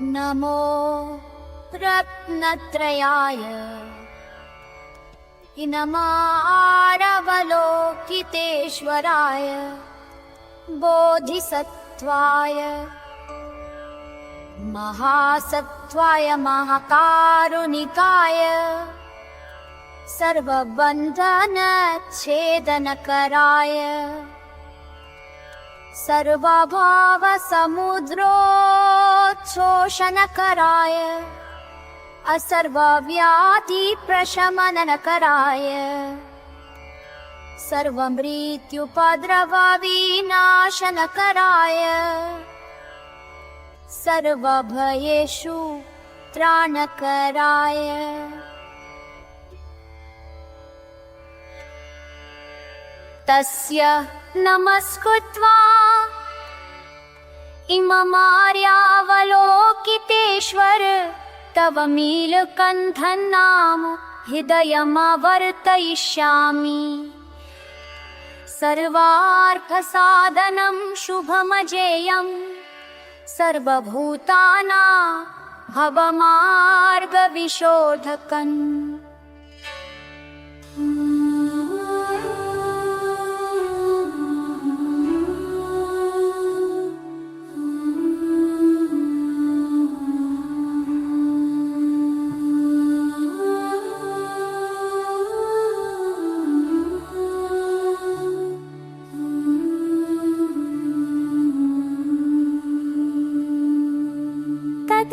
नमो रत्नत्रयाय नमारवलोकितेश्वराय बोधिसत्त्वाय महासत्त्वाय महाकारुणिकाय सर्वबन्धनच्छेदनकराय सर्वभावसमुद्रोच्छोषणकराय असर्वव्याधिप्रशमनकराय सर्वमृत्युपद्रवविनाशनकराय सर्वभयेषु त्राणकराय तस्य नमस्कृत्वा इममार्यावलोकितेश्वर तव नीलकण्ठं नाम हृदयमवर्तयिष्यामि। सर्वार्थसाधनं शुभमजेयं सर्वभूतानां भवमार्गविशोधकम्।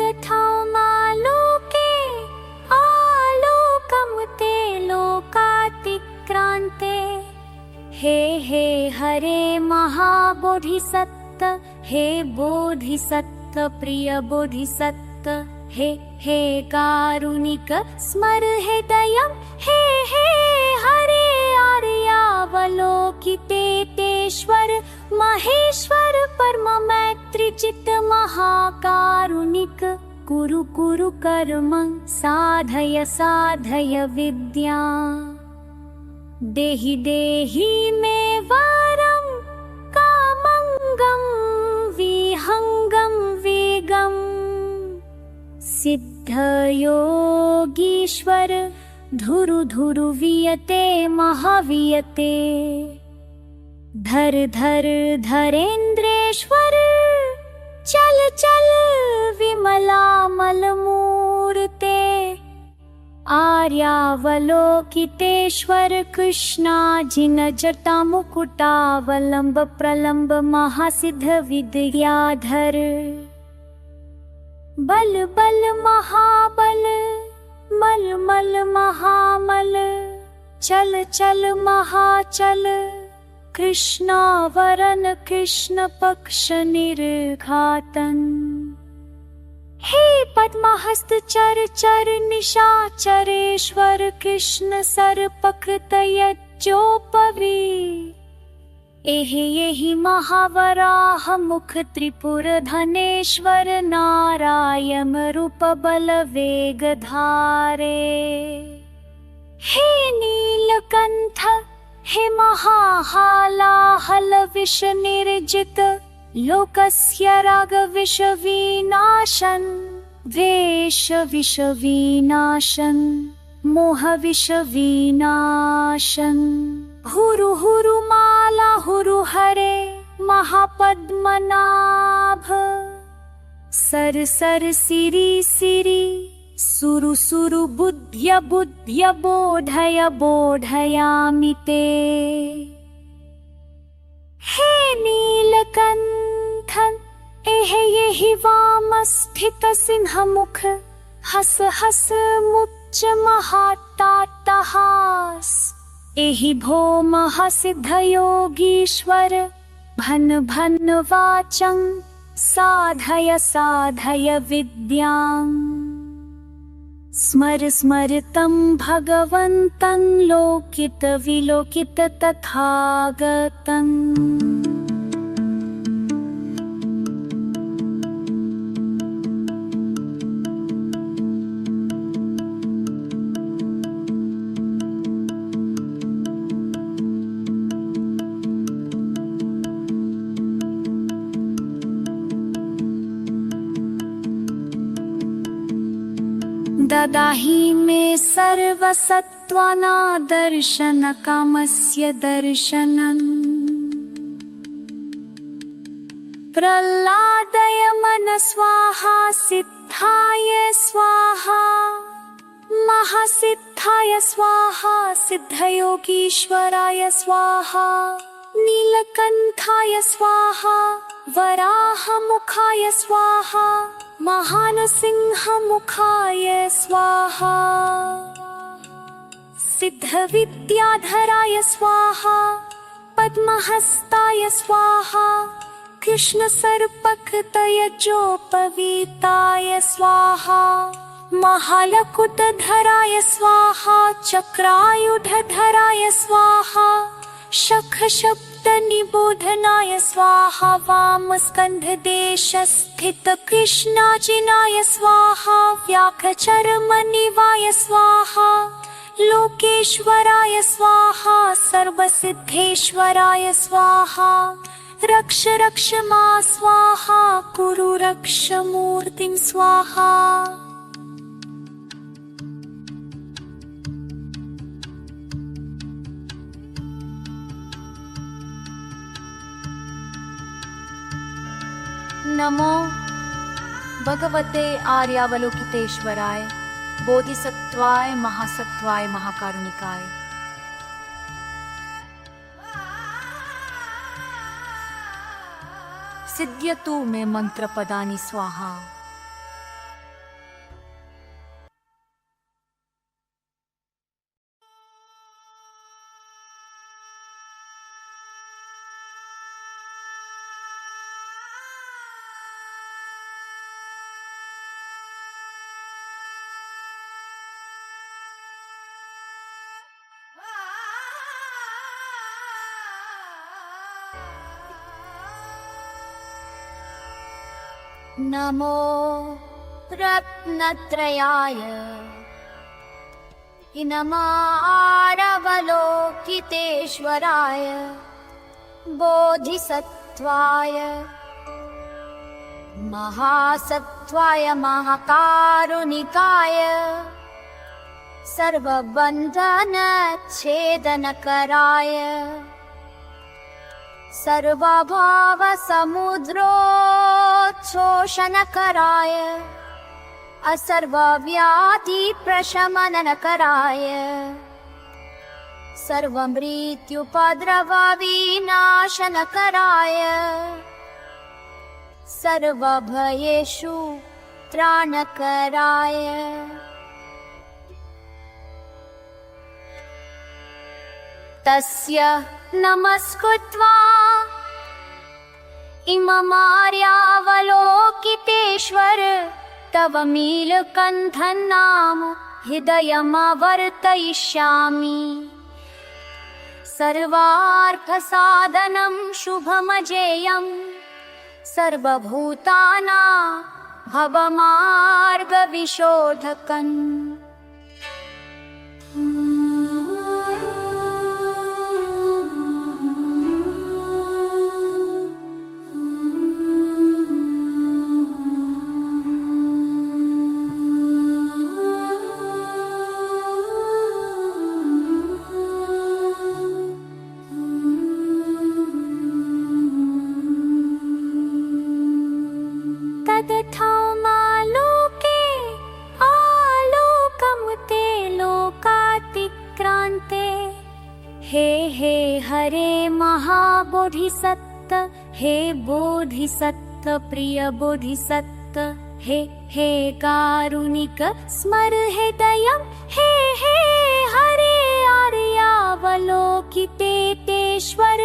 तदथामालोके आलोकमुते लोकातिक्रान्ते हे हे हरे महाबोधिसत्त हे बोधिसत्त प्रिय बोधिसत्त हे हे कारुणिक स्मर हृदयं हे हे हरे आर्यावलोकितेश्वर महेश्वर परम मैत्रिचित्त महाकारुणिक कुरु कुरु कर्म साधय साधय विद्या देहि देहि मे वरं कामंगं विहंगं वेगं सिद्धयोगीश्वर धुरु धुरु वियते महावियते धर धर धरेन्द्रेश्वर चल चल विमलामलमूर्ते आर्यावलोकितेश्वर कृष्णाजिन जटामुकुटावलम्ब प्रलम्ब महासिद्ध विद्याधर बल बल महाबल मल मल महामल चल चल महाचल कृष्णावरन कृष्ण पक्ष निर्घातन हे पद्महस्त चर चर निशाचरेश्वर कृष्ण सर्पकृतयज्जोपवी एहि एहि महावराह मुख त्रिपुर धनेश्वर नारायण रूप बल वेग धारे हे नीलकंठ हे महाहालाहल विष निर्जित लोकस्य राग विष विनाशन वेश विष विनाशन मोह विष विनाशन हुरु हुरु माला हुरु हरे महापद्मनाभ सर सर सिरि सिरि सुरु सुरु बुद्ध्य बुद्ध्य बोधय बोधयामि ते हे नीलकंठन एहि एहि वाम स्थित सिंह मुख हस हस मुच्च महाट्टाट्टहास एहि भौम सिद्ध योगीश्वर भन भन वाचं साधय साधय विद्यां स्मर स्मर तं भगवन्तं लोकित विलोकित तथागतम्। ददाहि मे सर्वसत्त्वानादर्शनकामस्य दर्शनम् प्रह्लादय मनस्वाहा सिद्धाय स्वाहा महासिद्धाय स्वाहा सिद्धयोगीश्वराय स्वाहा नीलकंठाय स्वाहा वराहमुखाय स्वाहा महानसिंहमुखाय स्वाहा सिद्धविद्याधराय स्वाहा पद्महस्ताय स्वाहा कृष्णसर्पकतयजोपवीताय स्वाहा महालकुटधराय स्वाहा चक्रायुधधराय स्वाहा शखशब्दनिबोधनाय स्वाहा वामस्कन्धदेशस्थितकृष्णाजिनाय स्वाहा व्याघ्रचर्मनिवाय स्वाहा लोकेश्वराय स्वाहा सर्वसिद्धेश्वराय स्वाहा रक्ष रक्ष मा स्वाहा कुरु रक्ष मूर्तिं स्वाहा। नमो भगवते आर्यावलोकितेश्वराय बोधिसत्वाय महासत्वाय महाकारुणिकाय। सिद्ध्यतु मे मंत्रपदानि स्वाहा। नमो रत्नत्रयाय इनमारवलोकितेश्वराय बोधिसत्वाय महासत्वाय महाकारुणिकाय सर्वबन्धनच्छेदनकराय सर्वभावसमुद्रोच्छोषणकराय असर्वव्याधिप्रशमनकराय सर्वमृत्युपद्रवविनाशनकराय सर्वभयेषु त्राणकराय तस्य नमस्कृत्वा इममार्यावलोकितेश्वर तव नीलकण्ठं नाम हृदयमवर्तयिष्यामि। सर्वार्थसाधनं शुभमजेयं सर्वभूतानां भवमार्गविशोधकम्। तदथामालोके आलोकमुते लोकातिक्रान्ते हे हे हरे महाबोधिसत्त हे बोधिसत्त प्रिय बोधिसत्त हे हे कारुणिक स्मर हृदयं हे हे हरे आर्यावलोकितेश्वर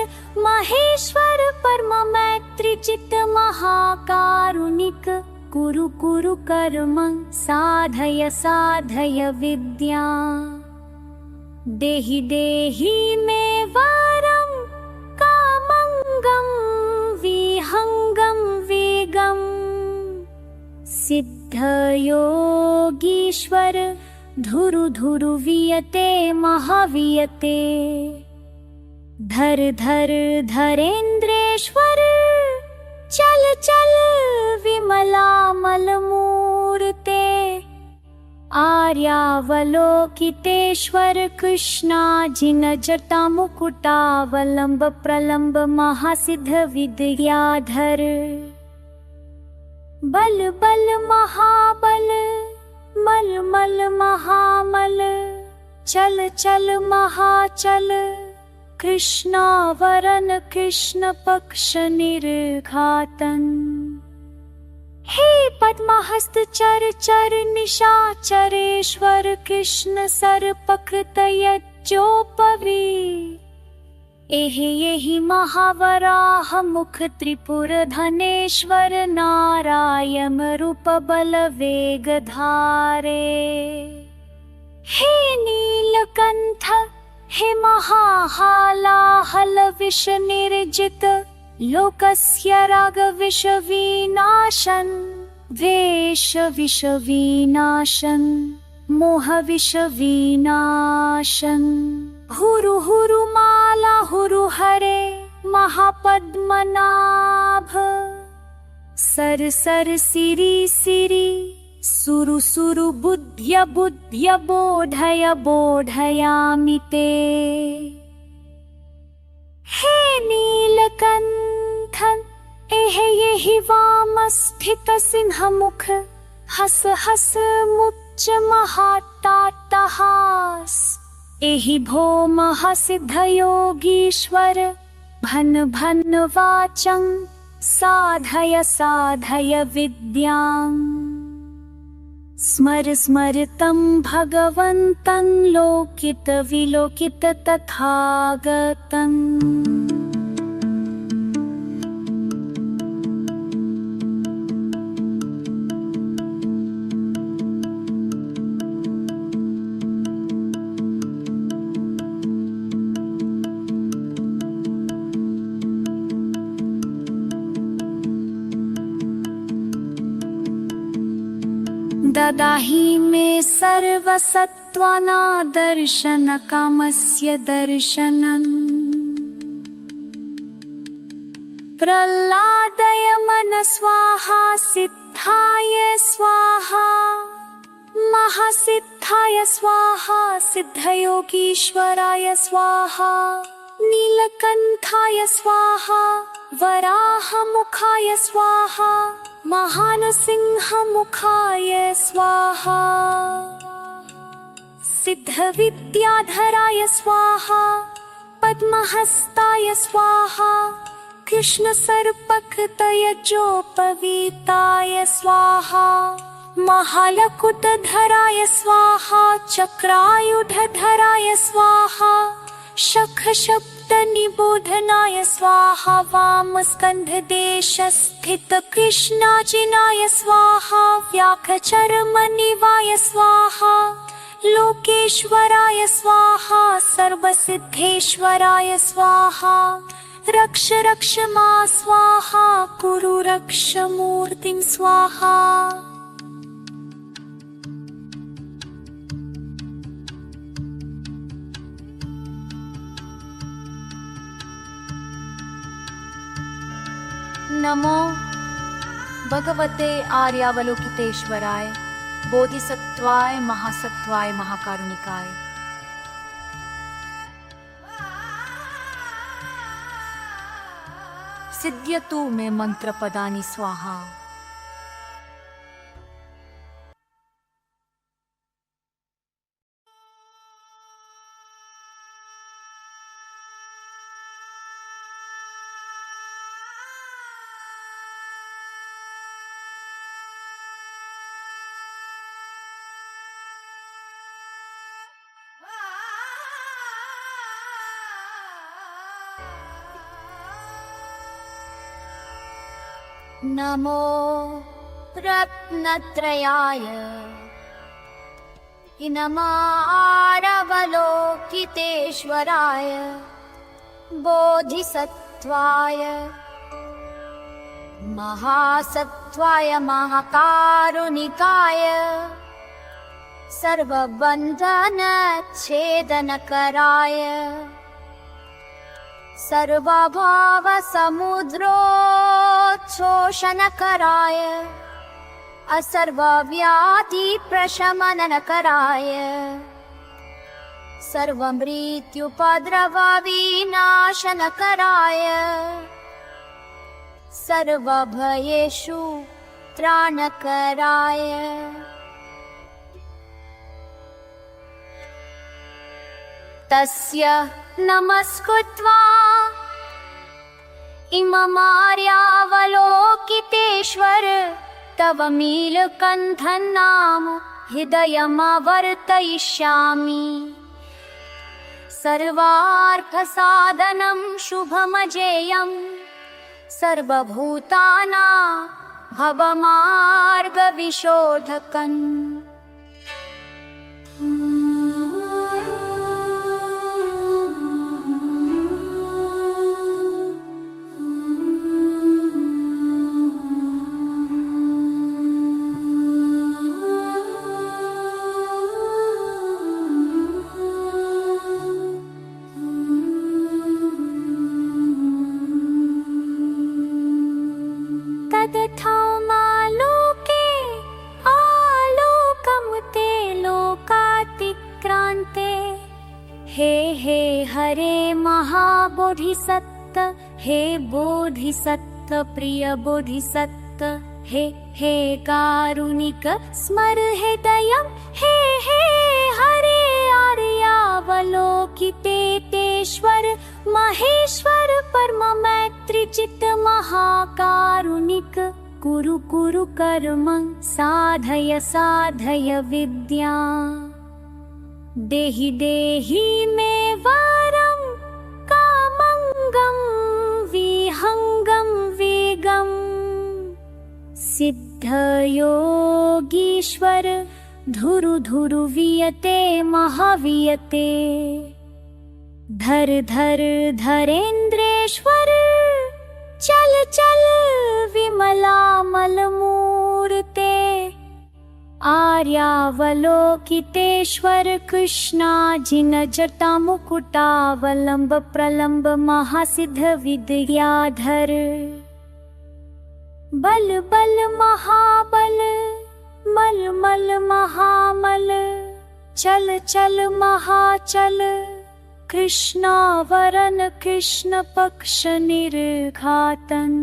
महेश्वर परम मैत्रिचित्त महाकारुणिक कुरु कुरु कर्म साधय साधय विद्या देहि देहि मे वरं कामंगं विहंगं वेगं सिद्धयोगीश्वर धुरु धुरु वियते महावियते धर धर धरेन्द्रेश्वर चल चल विमलामल मूर्ते आर्यावलोकितेश्वर कृष्णाजिनजटामुकुटावलम्ब प्रलम्ब महासिद्ध विद्याधर बल बल महाबल मल मल महामल चल चल महाचल कृष्णावरन कृष्ण पक्ष निर्घातन हे पद्महस्त चर चर निशाचरेश्वर कृष्ण सर्पकृतयज्जोपवी एहि एहि महावराह मुख त्रिपुर धनेश्वर नारायण रूप बल वेग धारे हे नीलकंठ हे महाहालाहल विष निर्जित लोकस्य राग विष विनाशन द्वेष विष विनाशन मोह विष विनाशन हुरु हुरु माला हुरु हरे महापद्मनाभ सर सर सिरि सिरि सुरु सुरु बुद्ध्य बुद्ध्य बोधय बोधयामि ते हे नीलकंठन एहि एहि वाम स्थित सिंह मुख हस हस मुच्च महाट्टाट्टहास एहि भौम सिद्ध योगीश्वर भन भन वाचं साधय साधय विद्यां स्मर स्मर तं भगवन्तं लोकित विलोकित तथागतम् ददाहि मे सर्वसत्त्वाना दर्शन कामस्य दर्शनम् प्रह्लादय मन स्वाहा सिद्धाय स्वाहा महासिद्धाय स्वाहा सिद्धयोगीश्वराय स्वाहा नीलकंठाय स्वाहा वराहमुखाय स्वाहा महानसिंहमुखाय स्वाहा सिद्धविद्याधराय स्वाहा पद्महस्ताय स्वाहा कृष्णसर्पकृतयज्जोपवीताय स्वाहा महालकुटधराय स्वाहा चक्रायुधधराय स्वाहा शखशब्दनिबोधनाय स्वाहा वामस्कन्धदेशस्थित कृष्णाजिनाय स्वाहा व्याघ्रचर्मनिवाय स्वाहा लोकेश्वराय स्वाहा सर्वसिद्धेश्वराय स्वाहा रक्ष रक्ष मा स्वाहा कुरु रक्ष मूर्तिं स्वाहा नमो भगवते आर्यावलोकितेश्वराय बोधिसत्वाय महासत्वाय महाकारुणिकाय। सिद्ध्यतु मे मंत्रपदानि स्वाहा। नमो रत्नत्रयाय नमारवलोकितेश्वराय बोधिसत्वाय महासत्वाय महाकारुणिकाय सर्वबन्धनच्छेदनकराय सर्वभावसमुद्रोच्छोषणकराय असर्वव्याधि प्रशमनकराय सर्वमृत्युपद्रव विनाशनकराय सर्वभयेषु त्राणकराय तस्य नमस्कृत्वा इममार्यावलोकितेश्वर तव नीलकण्ठं नाम हृदयमवर्तयिष्यामि सर्वार्थसाधनं शुभमजेयं सर्वभूतानां भवमार्गविशोधकम् तदथामालोके आलोकमुते लोकातिक्रान्ते हे हे हरे महाबोधिसत्त हे बोधिसत्त प्रिय बोधिसत्त हे हे कारुणिक स्मर हृदयं हे हे हरे आर्यावलोकितेश्वर महेश्वर परम मैत्रिचित महाकारुणिक कुरु कुरु कर्म साधय साधय विद्या देहि देहि मे वरं कामंगं विहंगं वेगं सिद्धयोगीश्वर धुरु धुरु वियते महावियते धर धर धरेन्द्रेश्वर चल चल विमलामलमूर्ते आर्यावलोकितेश्वर कृष्णा जिन जटा मुकुटावलंब प्रलंब महासिद्ध विद्याधर बल बल महाबल मल मल महामल चल चल महाचल कृष्णावरन कृष्ण पक्ष निर्घातन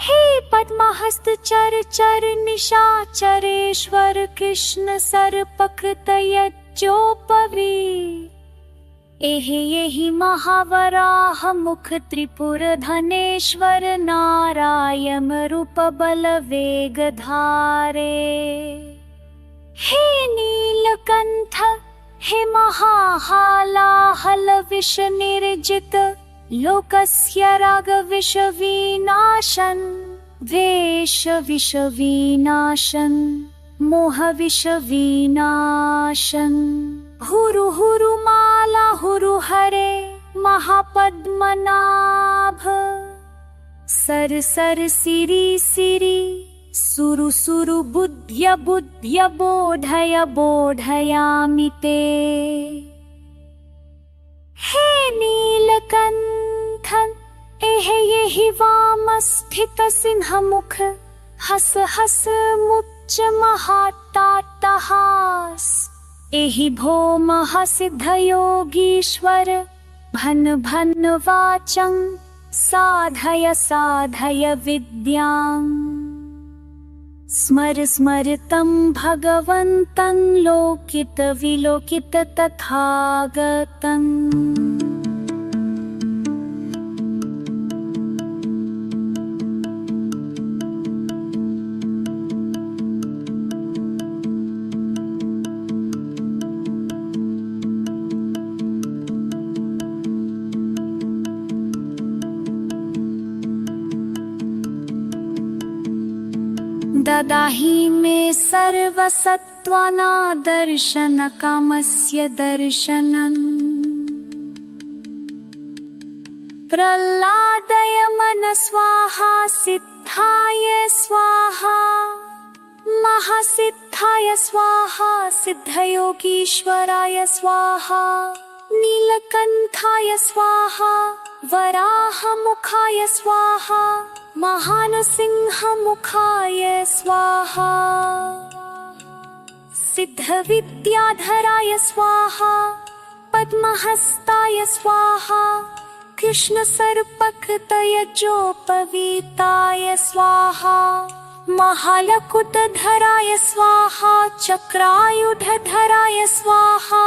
हे पद्महस्त चर चर निशाचरेश्वर कृष्ण सर्पकृतयज्जोपवी एहि एहि महावराह मुख त्रिपुर धनेश्वर नारायण रूप बल वेग धारे हे नीलकंठ हे महाहालाहल विष निर्जित लोकस्य राग विष विनाशन वेश विष विनाशन मोह विष विनाशन हुरु हुरु माला हुरु हरे महापद्मनाभ सर सर सिरि सिरि सुरु सुरु बुद्ध्य बुद्ध्य बोधय बोधयामि ते हे नीलकंठ एहि एहि वाम स्थित सिंह मुख हस हस मुच्च महाट्टाट्टहास एहि भौम सिद्ध योगीश्वर भन भन वाचं साधय साधय विद्यां स्मर स्मर तं भगवन्तं लोकित विलोकित तथागतम् ददाहि मे सर्वसत्त्वाना दर्शन कामस्य दर्शनम् प्रह्लादय मन स्वाहा सिद्धाय स्वाहा महासिद्धाय स्वाहा सिद्धयोगीश्वराय स्वाहा नीलकंठाय स्वाहा वराहमुखाय स्वाहा महानसिंहमुखाय स्वाहा सिद्धविद्याधराय स्वाहा पद्महस्ताय स्वाहा कृष्णसर्पकतयजोपवीताय स्वाहा महालकुटधराय स्वाहा चक्रायुधधराय स्वाहा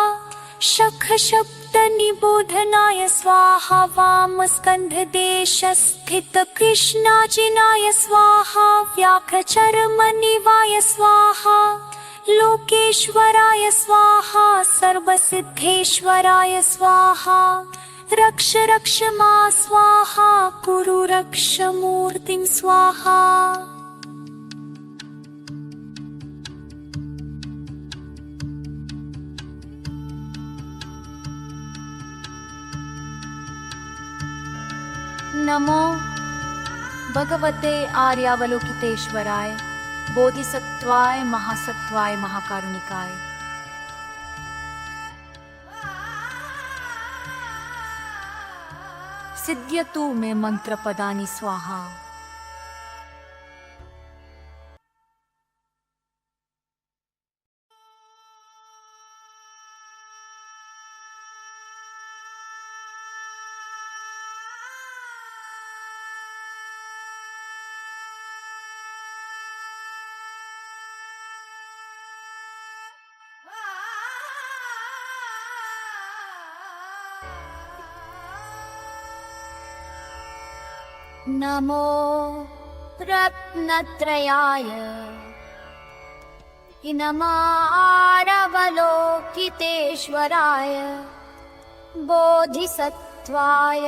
शखशब्दनिबोधनाय स्वाहा वामस्कन्धदेशस्थितकृष्णाजिनाय स्वाहा व्याघ्रचर्मनिवाय स्वाहा लोकेश्वराय स्वाहा सर्वसिद्धेश्वराय स्वाहा रक्ष रक्ष मा स्वाहा कुरु रक्ष मूर्तिं स्वाहा। नमो भगवते आर्यावलोकितेश्वराय बोधिसत्वाय महासत्वाय महाकारुणिकाय। सिद्ध्यतु मे मंत्रपदानि स्वाहा। नमो रत्नत्रयाय नमारवलोकितेश्वराय बोधिसत्वाय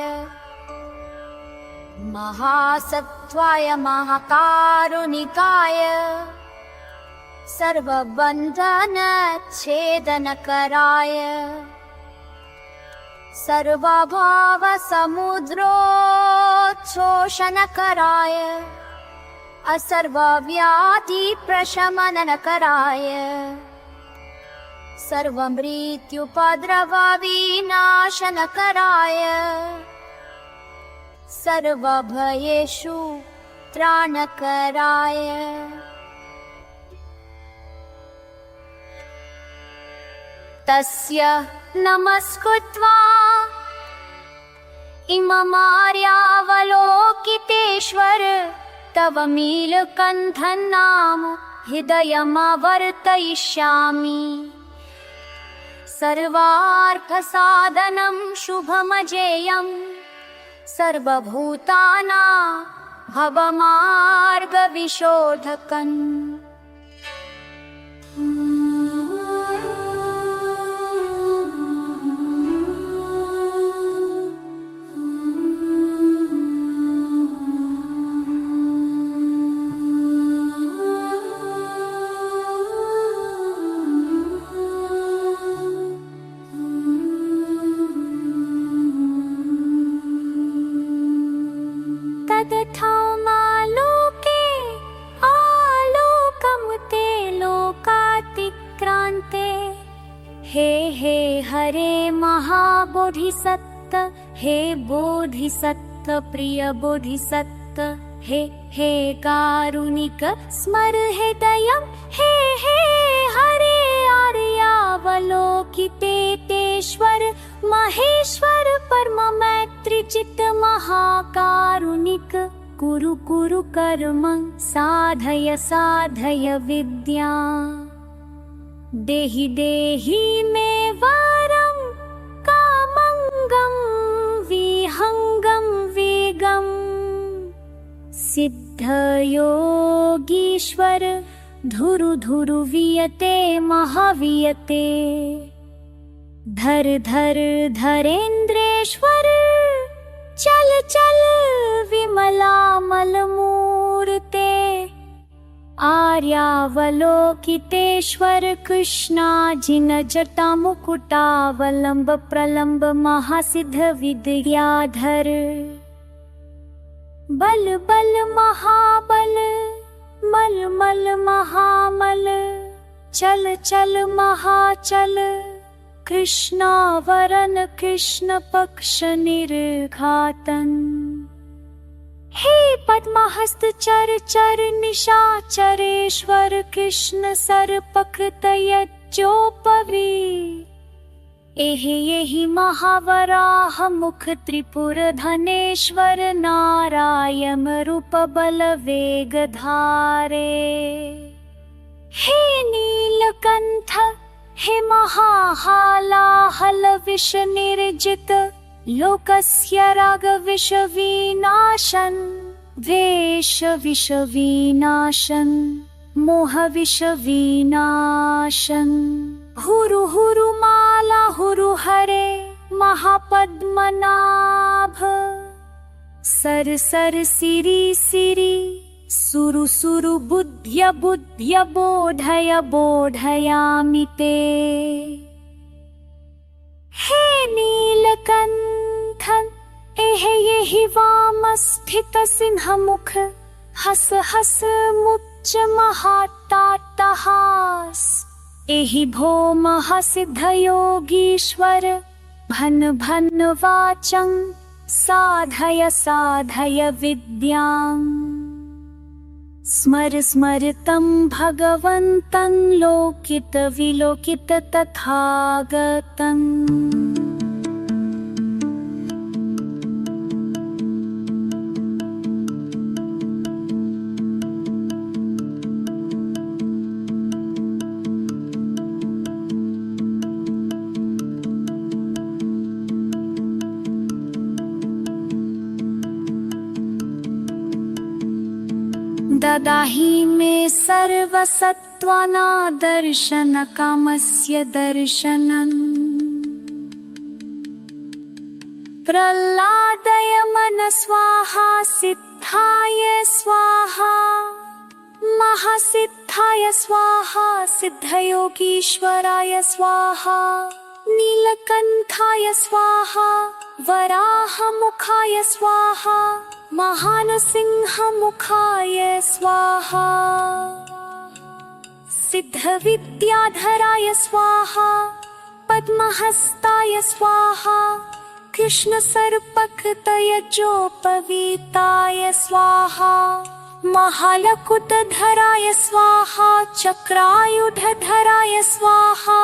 महासत्वाय महाकारुणिकाय सर्वबन्धनच्छेदनकराय सर्वभावसमुद्रोच्छोषणकराय असर्वव्याधिप्रशमनकराय सर्वमृत्युपद्रवविनाशनकराय सर्वभयेषु त्राणकराय तस्य नमस्कृत्वा इममार्यावलोकितेश्वर तव नीलकण्ठं नाम हृदयमवर्तयिष्यामि। सर्वार्थसाधनं शुभमजेयं सर्वभूतानां भवमार्गविशोधकम्। तदथामालोके आलोकं ते लोकातिक्रान्ते। हे हे हरे महाबोधिसत्त, हे बोधिसत्त प्रिय बोधिसत्त, हे हे कारुणिक स्मर हृदयं। हे हे हरे आर्यावलोकितेश्वर महेश्वर परम मैत्रिचित्त महाकारुणिक। कुरु कुरु कर्म साधय साधय विद्या। देहि देहि मे वरं कामंगं विहंगं वेगं। सिद्धयोगीश्वर धुरु धुरु वियते महावियते। धर धर धरेन्द्रेश्वर चल चल विमलामलमूर्ते। आर्यावलोकितेश्वर कृष्णाजिन जटामुकुटावलम्ब प्रलम्ब महासिद्ध विद्याधर। बल बल महाबल मल मल महामल। चल चल महाचल कृष्णावरण कृष्ण पक्ष निर्घातन। हे पद्महस्त चर चर निशाचरेश्वर कृष्ण सर्पकृत यज्ञोपवी एहि येहि महावराह मुख त्रिपुर धनेश्वर नारायण रूप बल वेग धारे। हे नीलकंठ हे महाहालाहल विष निर्जित लोकस्य राग विष विनाशन द्वेष विष विनाशन मोह विष विनाशन हुरु हुरु माला हुरु हरे महापद्मनाभ सर सर सिरि सिरि सुरु सुरु बुद्ध्य बुद्ध्य बोधय बोधयामि ते। हे नीलकंठ एहि येहि वाम स्थित सिंह मुख हस हस मुच्च महाट्टाट्टहास एहि भौम सिद्ध योगीश्वर भन भन वाचं साधय साधय विद्यां स्मर स्मर तं भगवन्तं लोकित विलोकित तथागतम्। ददाहि मे सर्वसत्त्वाना दर्शन कामस्य दर्शनम् प्रह्लादय मन स्वाहा सिद्धाय स्वाहा महासिद्धाय स्वाहा सिद्धयोगीश्वराय स्वाहा नीलकंठाय स्वाहा वराहमुखाय स्वाहा महानसिंहमुखाय स्वाहा सिद्धविद्याधराय स्वाहा पद्महस्ताय स्वाहा कृष्णसर्पकृतयज्ञोपवीताय स्वाहा महालकुटधराय स्वाहा चक्रायुधधराय स्वाहा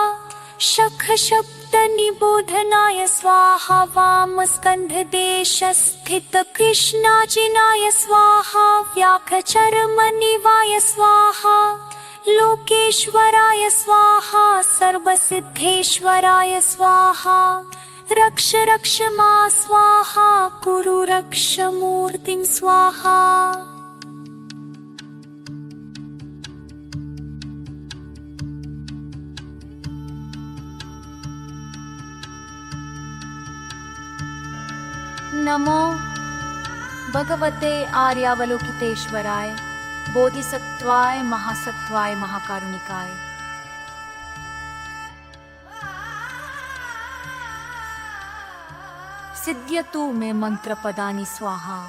शखशब्दनिबोधनाय स्वाहा वामस्कन्धदेशस्थित कृष्णाजिनाय स्वाहा व्याघ्रचर्मनिवाय स्वाहा लोकेश्वराय स्वाहा सर्वसिद्धेश्वराय स्वाहा रक्ष रक्ष मा स्वाहा कुरु रक्ष मूर्तिं स्वाहा। नमो भगवते आर्यावलोकितेश्वराय बोधिसत्वाय महासत्वाय महाकारुणिकाय। सिद्ध्यतु मे मंत्र पदानि स्वाहा।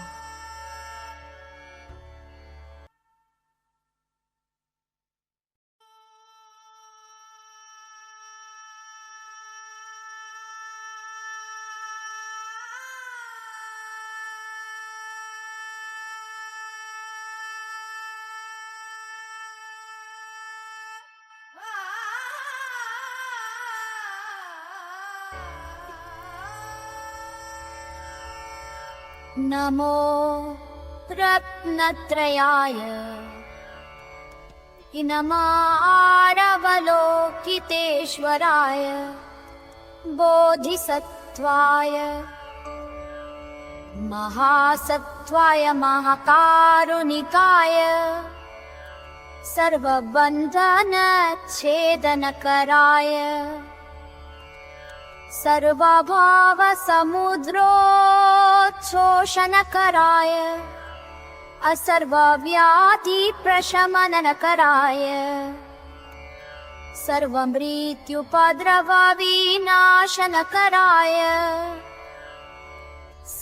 नमो रत्नत्रयाय नमारवलोकितेश्वराय बोधिसत्वाय महासत्वाय महाकारुणिकाय सर्वबन्धनच्छेदनकराय सर्वभावसमुद्रोच्छोषणकराय असर्वव्याधिप्रशमनकराय सर्वमृत्युपद्रवविनाशनकराय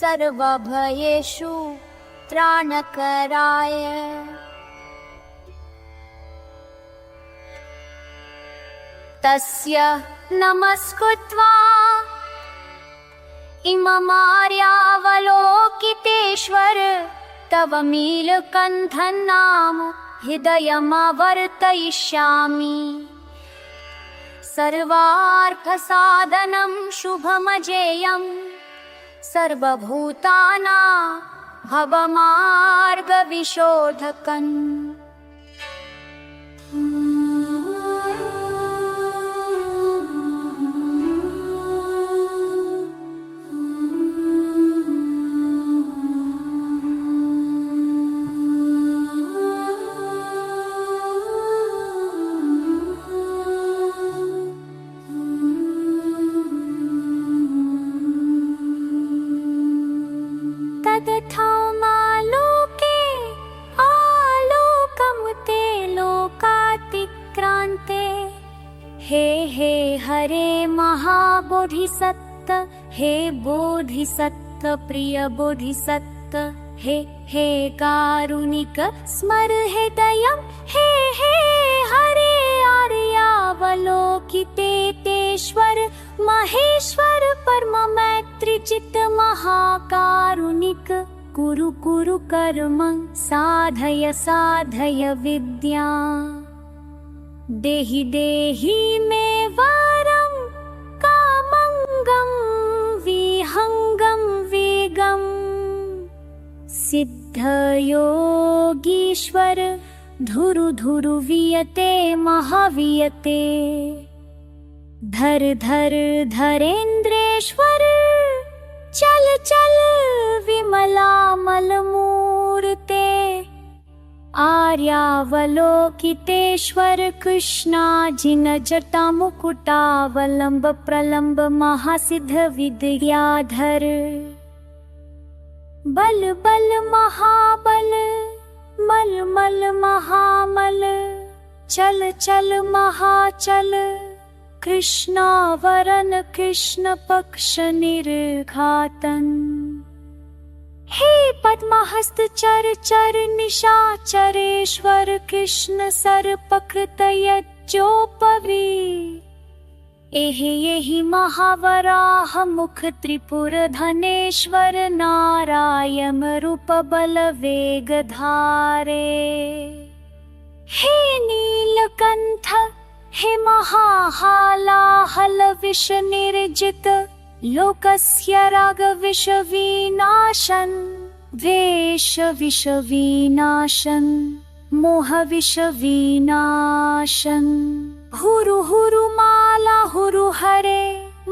सर्वभयेषु त्राणकराय तस्य नमस्कृत्वा इममार्यावलोकितेश्वर तव नीलकण्ठनाम हृदयमवर्तयिष्यामि सर्वार्थसाधनं शुभमजेयं सर्वभूतानां भवमार्गविशोधकम् तदथामालोके आलोकं ते लोकातिक्रान्ते हे हे हरे महाबोधिसत्त हे बोधिसत्त प्रिय बोधिसत्त हे हे कारुणिक स्मर हृदयं हे हे हरे आर्यावलोकितेश्वर महेश्वर परम मैत्रिचित महाकारुणिक कुरु कुरु कर्म साधय साधय विद्या देहि देहि मे वरं कामंगं विहंगं वेगं सिद्धयोगीश्वर धुरु धुरु वियते महावियते धर धर धरेन्द्रेश्वर चल चल विमलामलमूर्ते आर्यावलोकितेश्वर कृष्णाजिन जटामुकुटावलम्ब प्रलम्ब महासिद्ध विद्याधर बल बल महाबल मल मल महामल चल चल महाचल कृष्णावरन कृष्ण पक्ष निर्घातन हे पद्महस्त चर चर निशाचरेश्वर कृष्ण सर्पकृतयज्जोपवी एहि एहि महावराह मुख त्रिपुर धनेश्वर नारायण रूप बल वेग धारे हे नीलकंठ हे महाहालाहल विष निर्जित लोकस्य राग विष विनाशन द्वेष विष विनाशन मोह विष विनाशन हुरु हुरु माला हुरु हरे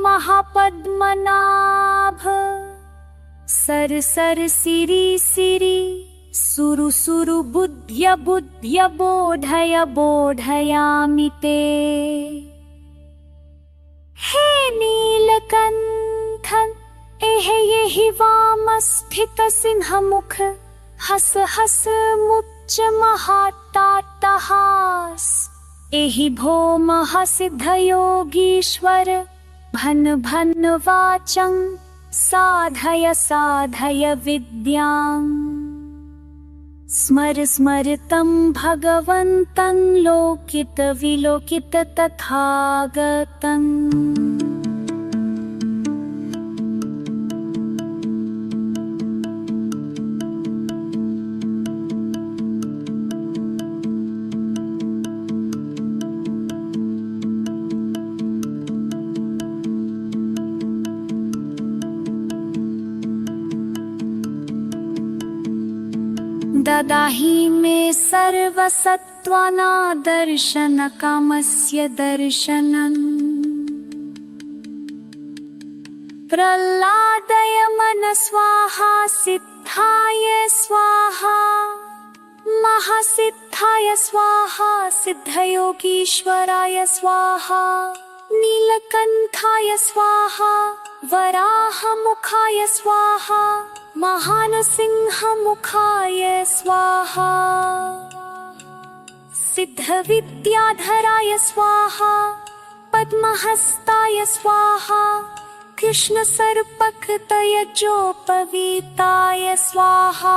महापद्मनाभ सर सर सिरि सिरि सुरु सुरु बुद्ध्य बुद्ध्य बोधय बोधयामि ते हे नीलकंठ एहि एहि वाम स्थित सिंह मुख हस हस मुच्च महाट्टाट्टहास एहि भौम सिद्ध योगीश्वर भन भन वाचं साधय साधय विद्यां स्मर स्मर तं भगवन्तं लोकित विलोकित तथागतम् ददाहि मे सर्वसत्त्वाना दर्शन कामस्य दर्शनम् प्रह्लादय मन स्वाहा सिद्धाय स्वाहा महासिद्धाय स्वाहा सिद्धयोगीश्वराय स्वाहा नीलकंठाय स्वाहा वराहमुखाय स्वाहा महानसिंहमुखाय स्वाहा सिद्धविद्याधराय स्वाहा पद्महस्ताय स्वाहा कृष्णसर्पकृतयज्जोपवीताय स्वाहा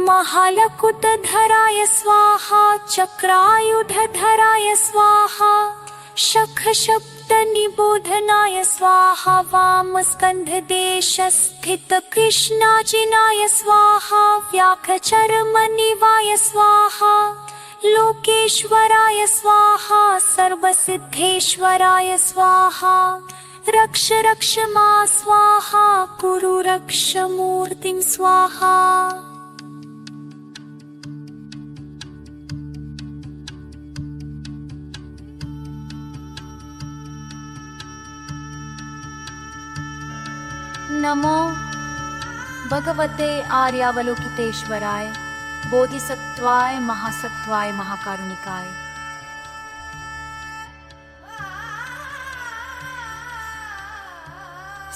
महालकुटधराय स्वाहा चक्रायुधधराय स्वाहा शखशब्द निबोधनाय स्वाहा वामस्कन्धदेशस्थित कृष्णाजिनाय स्वाहा व्याघ्रचर्मनिवाय स्वाहा लोकेश्वराय स्वाहा सर्वसिद्धेश्वराय स्वाहा रक्ष रक्ष मा स्वाहा कुरु रक्ष मूर्तिं स्वाहा। नमो भगवते आर्यावलोकितेश्वराय बोधिसत्वाय महासत्वाय महाकारुणिकाय।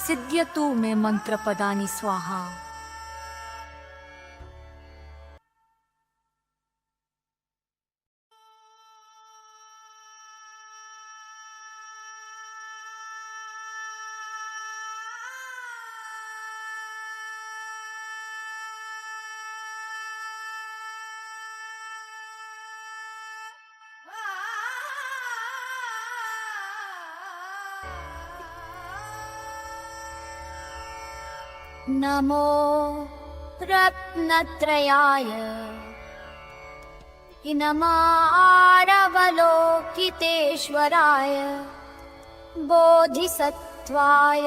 सिद्ध्यतु मे मंत्रपदानि स्वाहा। नमो रत्नत्रयाय नमारवलोकितेश्वराय बोधिसत्वाय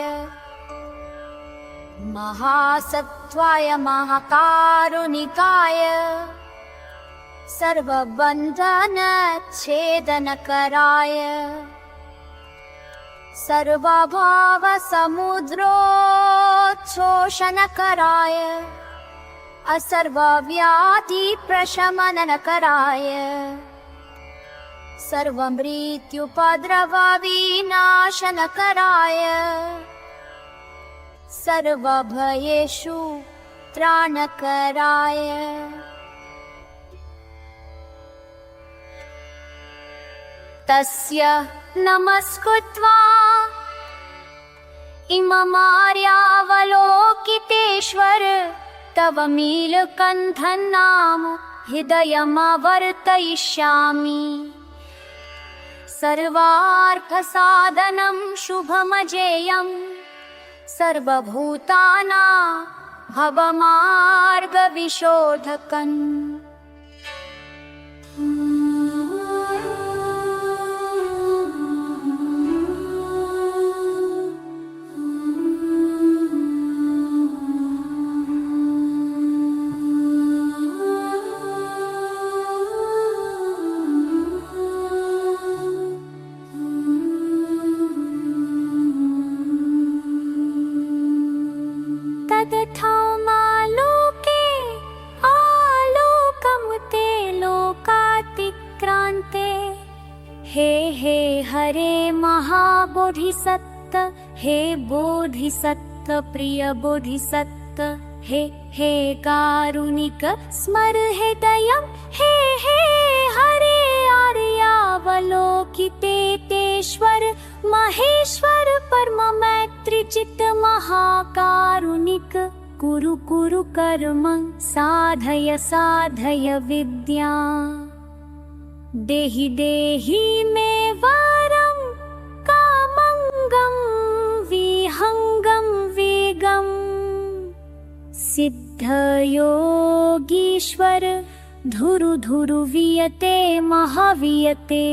महासत्वाय महाकारुणिकाय सर्वबन्धनच्छेदनकराय सर्वभावसमुद्रोच्छोषणकराय असर्वव्याधिप्रशमनकराय सर्वमृत्युपद्रवविनाशनकराय सर्वभयेषु त्राणकराय तस्य नमस्कृत्वा इममार्यावलोकितेश्वर तव नीलकण्ठं नाम हृदयमवर्तयिष्यामि। सर्वार्थसाधनं शुभमजेयं सर्वभूतानां भवमार्गविशोधकम्। तदथामालोके आलोकं ते लोकातिक्रान्ते। हे हे हरे महाबोधिसत्त, हे बोधिसत्त प्रिय बोधिसत्त, हे हे कारुणिक स्मर हृदयं। हे हे हरे आर्यावलोकितेश्वर महेश्वर परम मैत्रिचित्त महाकारुणिक। कुरु कुरु कर्म साधय साधय विद्या। देहि देहि मे वरं कामंगं विहंगं वेगं। सिद्धयोगीश्वर धुरु धुरु वियते महावियते।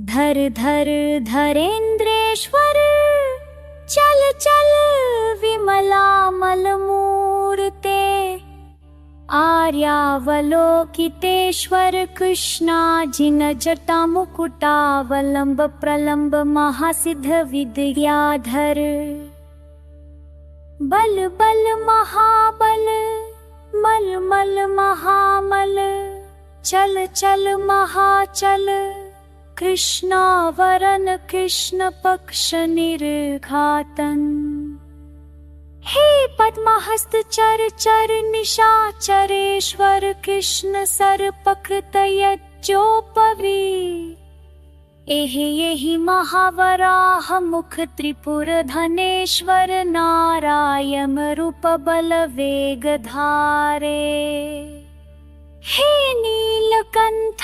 धर धर धरेन्द्रेश्वर चल चल विमलामलमूर्ते। आर्यावलोकितेश्वर कृष्णाजिन जटामुकुटावलम्ब प्रलम्ब महासिद्ध विद्याधर। बल बल महाबल मल मल महामल। चल चल महाचल कृष्णावरन कृष्ण पक्ष निर्घातन। हे पद्महस्त चर चर निशाचरेश्वर कृष्ण सर्पकृतयज्जोपवी। एहि एहि महावराह मुख त्रिपुर धनेश्वर नारायण रूप बल वेगधारे। हे नीलकंठ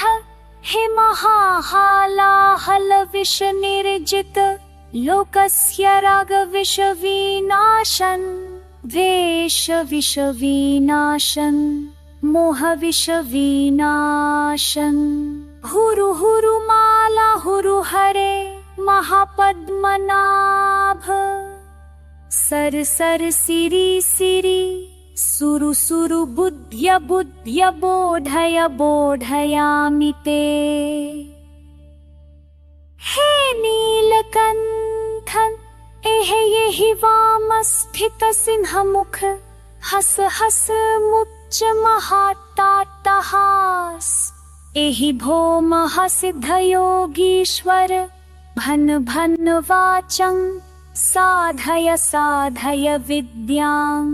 हे महाहालाहल विष निर्जित लोकस्य राग विष विनाशन द्वेष विष विनाशन मोह विष विनाशन हुरु हुरु माला हुरु हरे महापद्मनाभ सर सर सिरि सिरि सुरु सुरु बुद्ध्य बुद्ध्य बोधय बोधयामि ते हे नीलकंठन एहि वामस्थित सिंहमुख हस हस मुच्च महाट्टाट्टहास एहि भौमः सिद्धयोगीश्वर भन भन वाचं साधय साधय विद्यां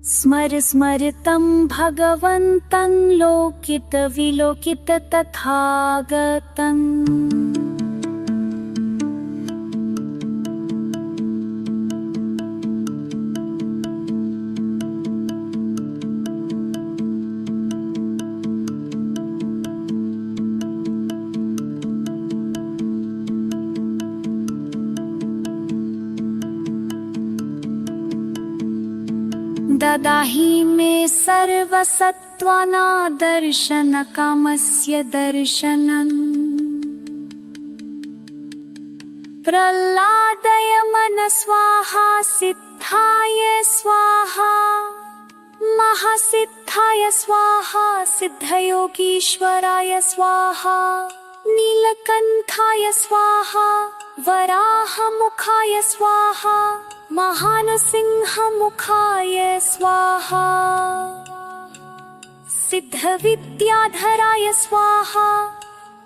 स्मर स्मर तं भगवन्तं लोकित विलोकित तथागतम् ददाहि मे सर्वसत्त्वाना दर्शनकामस्य दर्शनम् प्रह्लादय मन स्वाहा सिद्धाय स्वाहा महासिद्धाय स्वाहा सिद्धयोगीश्वराय स्वाहा नीलकंठाय स्वाहा वराहमुखाय स्वाहा महानसिंहमुखाय स्वाहा सिद्धविद्याधराय स्वाहा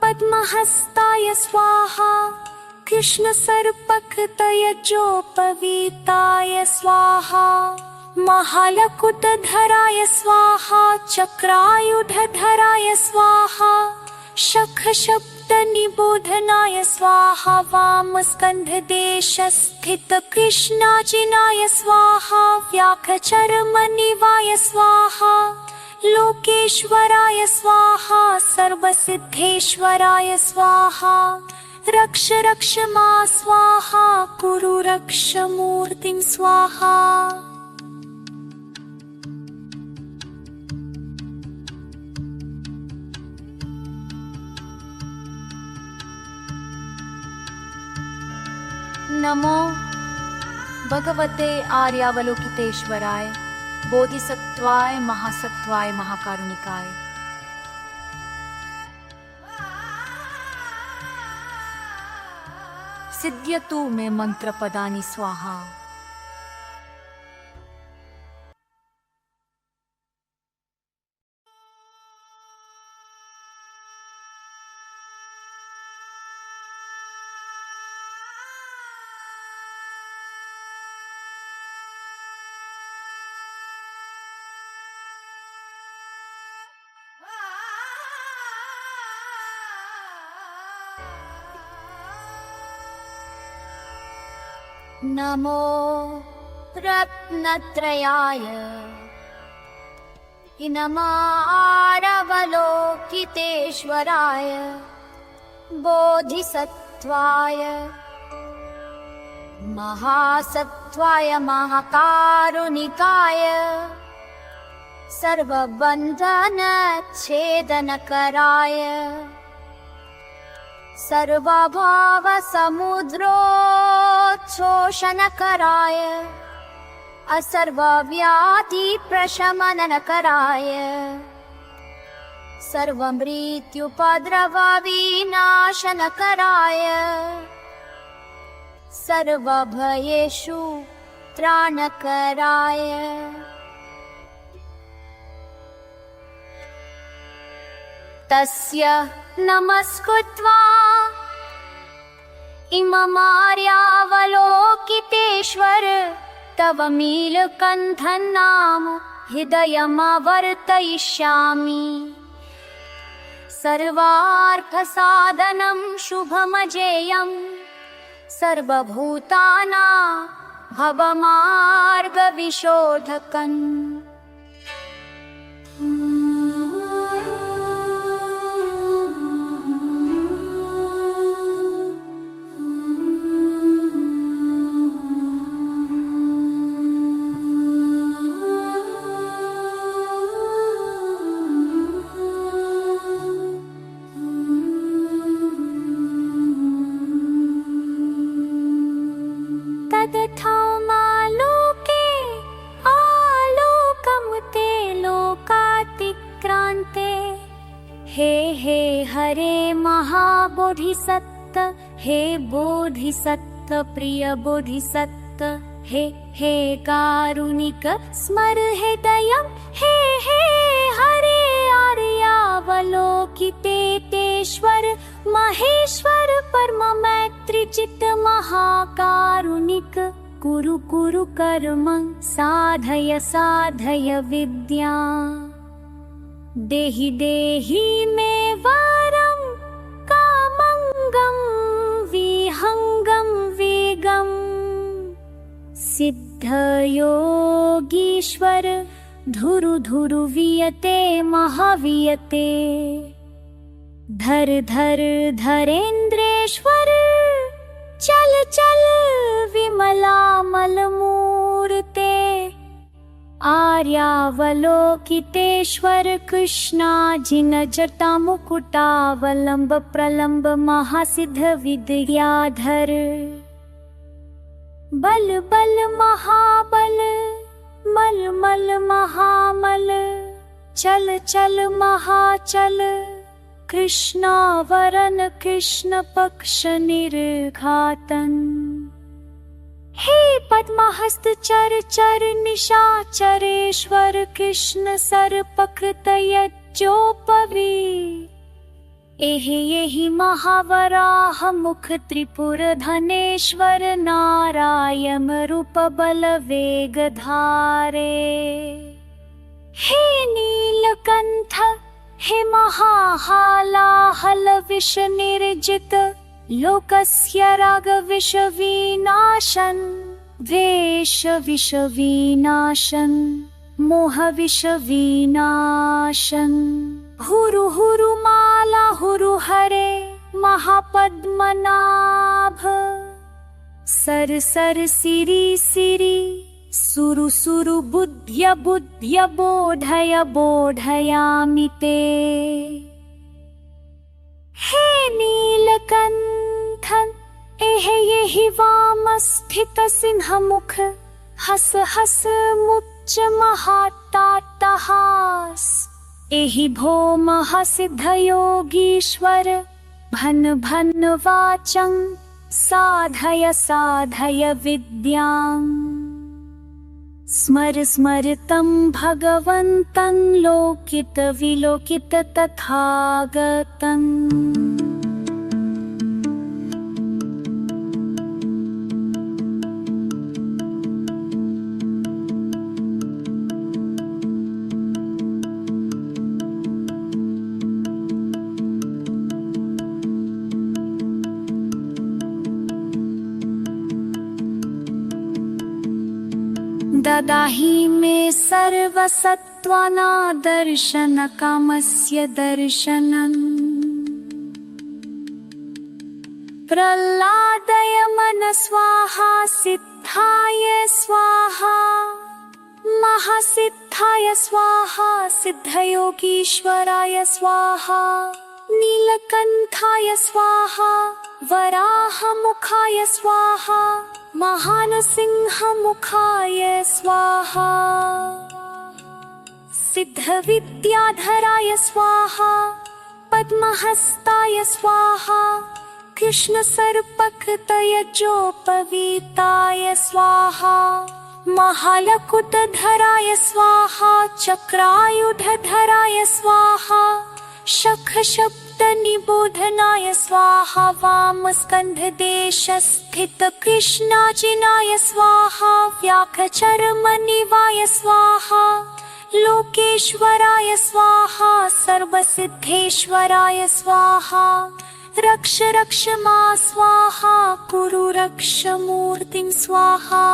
पद्महस्ताय स्वाहा कृष्णसर्पकतयजोपवीताय स्वाहा महालकुटधराय स्वाहा चक्रायुधधराय स्वाहा शखशब्दनिबोधनाय स्वाहा वामस्कन्धदेशस्थित कृष्णाजिनाय स्वाहा व्याघ्रचर्मनिवाय स्वाहा लोकेश्वराय स्वाहा सर्वसिद्धेश्वराय स्वाहा रक्ष रक्ष मा स्वाहा कुरु रक्ष मूर्तिं स्वाहा नमो भगवते आर्यावलोकितेश्वराय बोधिसत्वाय महासत्वाय महाकारुणिकाय। सिद्ध्यतु मे मंत्रपदानि स्वाहा। नमो रत्नत्रयाय नमारवलोकितेश्वराय बोधिसत्वाय महासत्वाय महाकारुणिकाय सर्वबन्धनच्छेदनकराय सर्वभावसमुद्रोच्छोषणकराय असर्वव्याधिप्रशमनकराय सर्वमृत्युपद्रवविनाशनकराय सर्वभयेषु त्राणकराय तस्य नमस्कृत्वा इममार्यावलोकितेश्वर तव नीलकण्ठं नाम हृदयमवर्तयिष्यामि। सर्वार्थसाधनं शुभमजेयं सर्वभूतानां भवमार्गविशोधकम्। बोधिसत्व हे बोधिसत्व प्रिय बोधिसत्व हे कारुणिक स्मर हृदयं हे हरे आर्यावलोकितेश्वर महेश्वर परम मैत्रिचित महाकारुणिक कुरु कुरु कर्म साधय साधय विद्या देहि देहि मे वरं कामंगं विहंगं वेगम् सिद्धयोगीश्वर धुरु धुरु वियते महावियते धर धर धरेन्द्रेश्वर चल चल विमलामल मूर्ते आर्यावलोकितेश्वर कृष्णाजिन जटा मुकुटावलंब प्रलंब महासिद्ध विद्याधर बल बल महाबल मल मल महामल चल चल महाचल कृष्णावरन कृष्ण पक्ष निर्घातन हे पद्महस्त चर चर निशाचरेश्वर कृष्ण सर्पकृतयज्जोपवी एहि महावराह मुख त्रिपुर धनेश्वर नारायण रूप बल वेग धारे हे नीलकंठ हे महाहालाहल विष निर्जित लोकस्य राग विष विनाशन वेश विष विनाशन मोह विष विनाशन हुरु हुरु माला हुरु हरे महापद्मनाभ सर सर सिरि सिरि सुरु सुरु बुद्ध्य बुद्ध्य बोधय बोधयामि ते हे नीलकंठ एहि वाम स्थित सिंह मुख हस हस मुच्च महाट्टाट्टहास एहि भौम सिद्ध योगीश्वर भन भन वाचं साधय साधय विद्यां स्मर स्मर तं भगवन्तं लोकित विलोकित तथागतम् ददाहि मे सर्वसत्त्वाना दर्शन कामस्य दर्शनम् प्रह्लादय मन स्वाहा सिद्धाय स्वाहा महासिद्धाय स्वाहा सिद्धयोगीश्वराय स्वाहा नीलकंठाय स्वाहा वराहमुखाय स्वाहा महानसिंहमुखाय स्वाहा सिद्धविद्याधराय स्वाहा पद्महस्ताय स्वाहा कृष्णसर्पकृतयज्जोपवीताय स्वाहा महालकुटधराय स्वाहा चक्रायुधधराय स्वाहा शखशब्दनिबोधनाय स्वाहा वामस्कन्धदेशस्थित कृष्णाजिनाय स्वाहा व्याघ्रचर्मनिवाय स्वाहा लोकेश्वराय स्वाहा सर्वसिद्धेश्वराय स्वाहा रक्ष रक्ष मा स्वाहा कुरु रक्ष मूर्तिं स्वाहा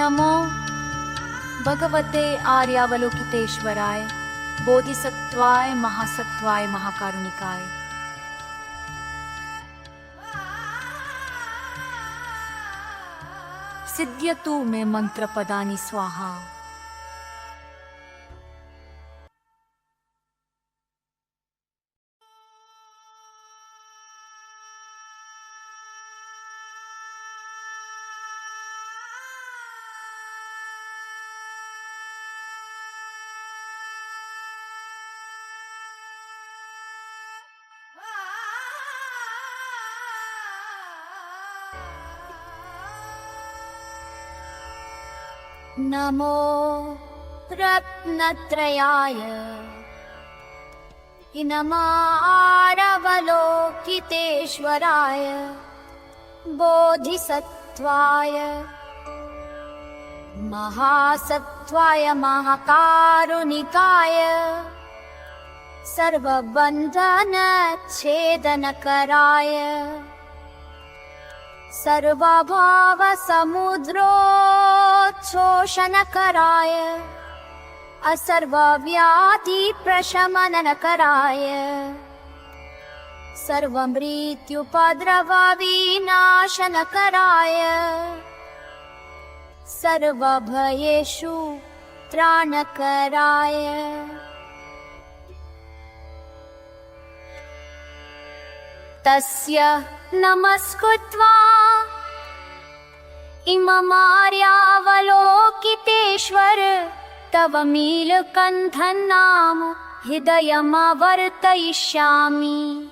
नमो भगवते आर्यावलोकितेश्वराय बोधिसत्वाय महासत्वाय महाकारुणिकाय। सिद्ध्यतु मे मंत्रपदानि स्वाहा। नमो रत्नत्रयाय नमारवलोकितेश्वराय बोधिसत्त्वाय महासत्त्वाय महाकारुणिकाय सर्वबन्धनच्छेदनकराय सर्वभावसमुद्रोच्छोषणकराय असर्वव्याधिप्रशमनकराय सर्वमृत्युपद्रवविनाशनकराय सर्वभयेषु त्राणकराय तस्य नमस्कृत्वा इममार्यावलोकितेश्वर तव नीलकण्ठं नाम हृदयमवर्तयिष्यामि।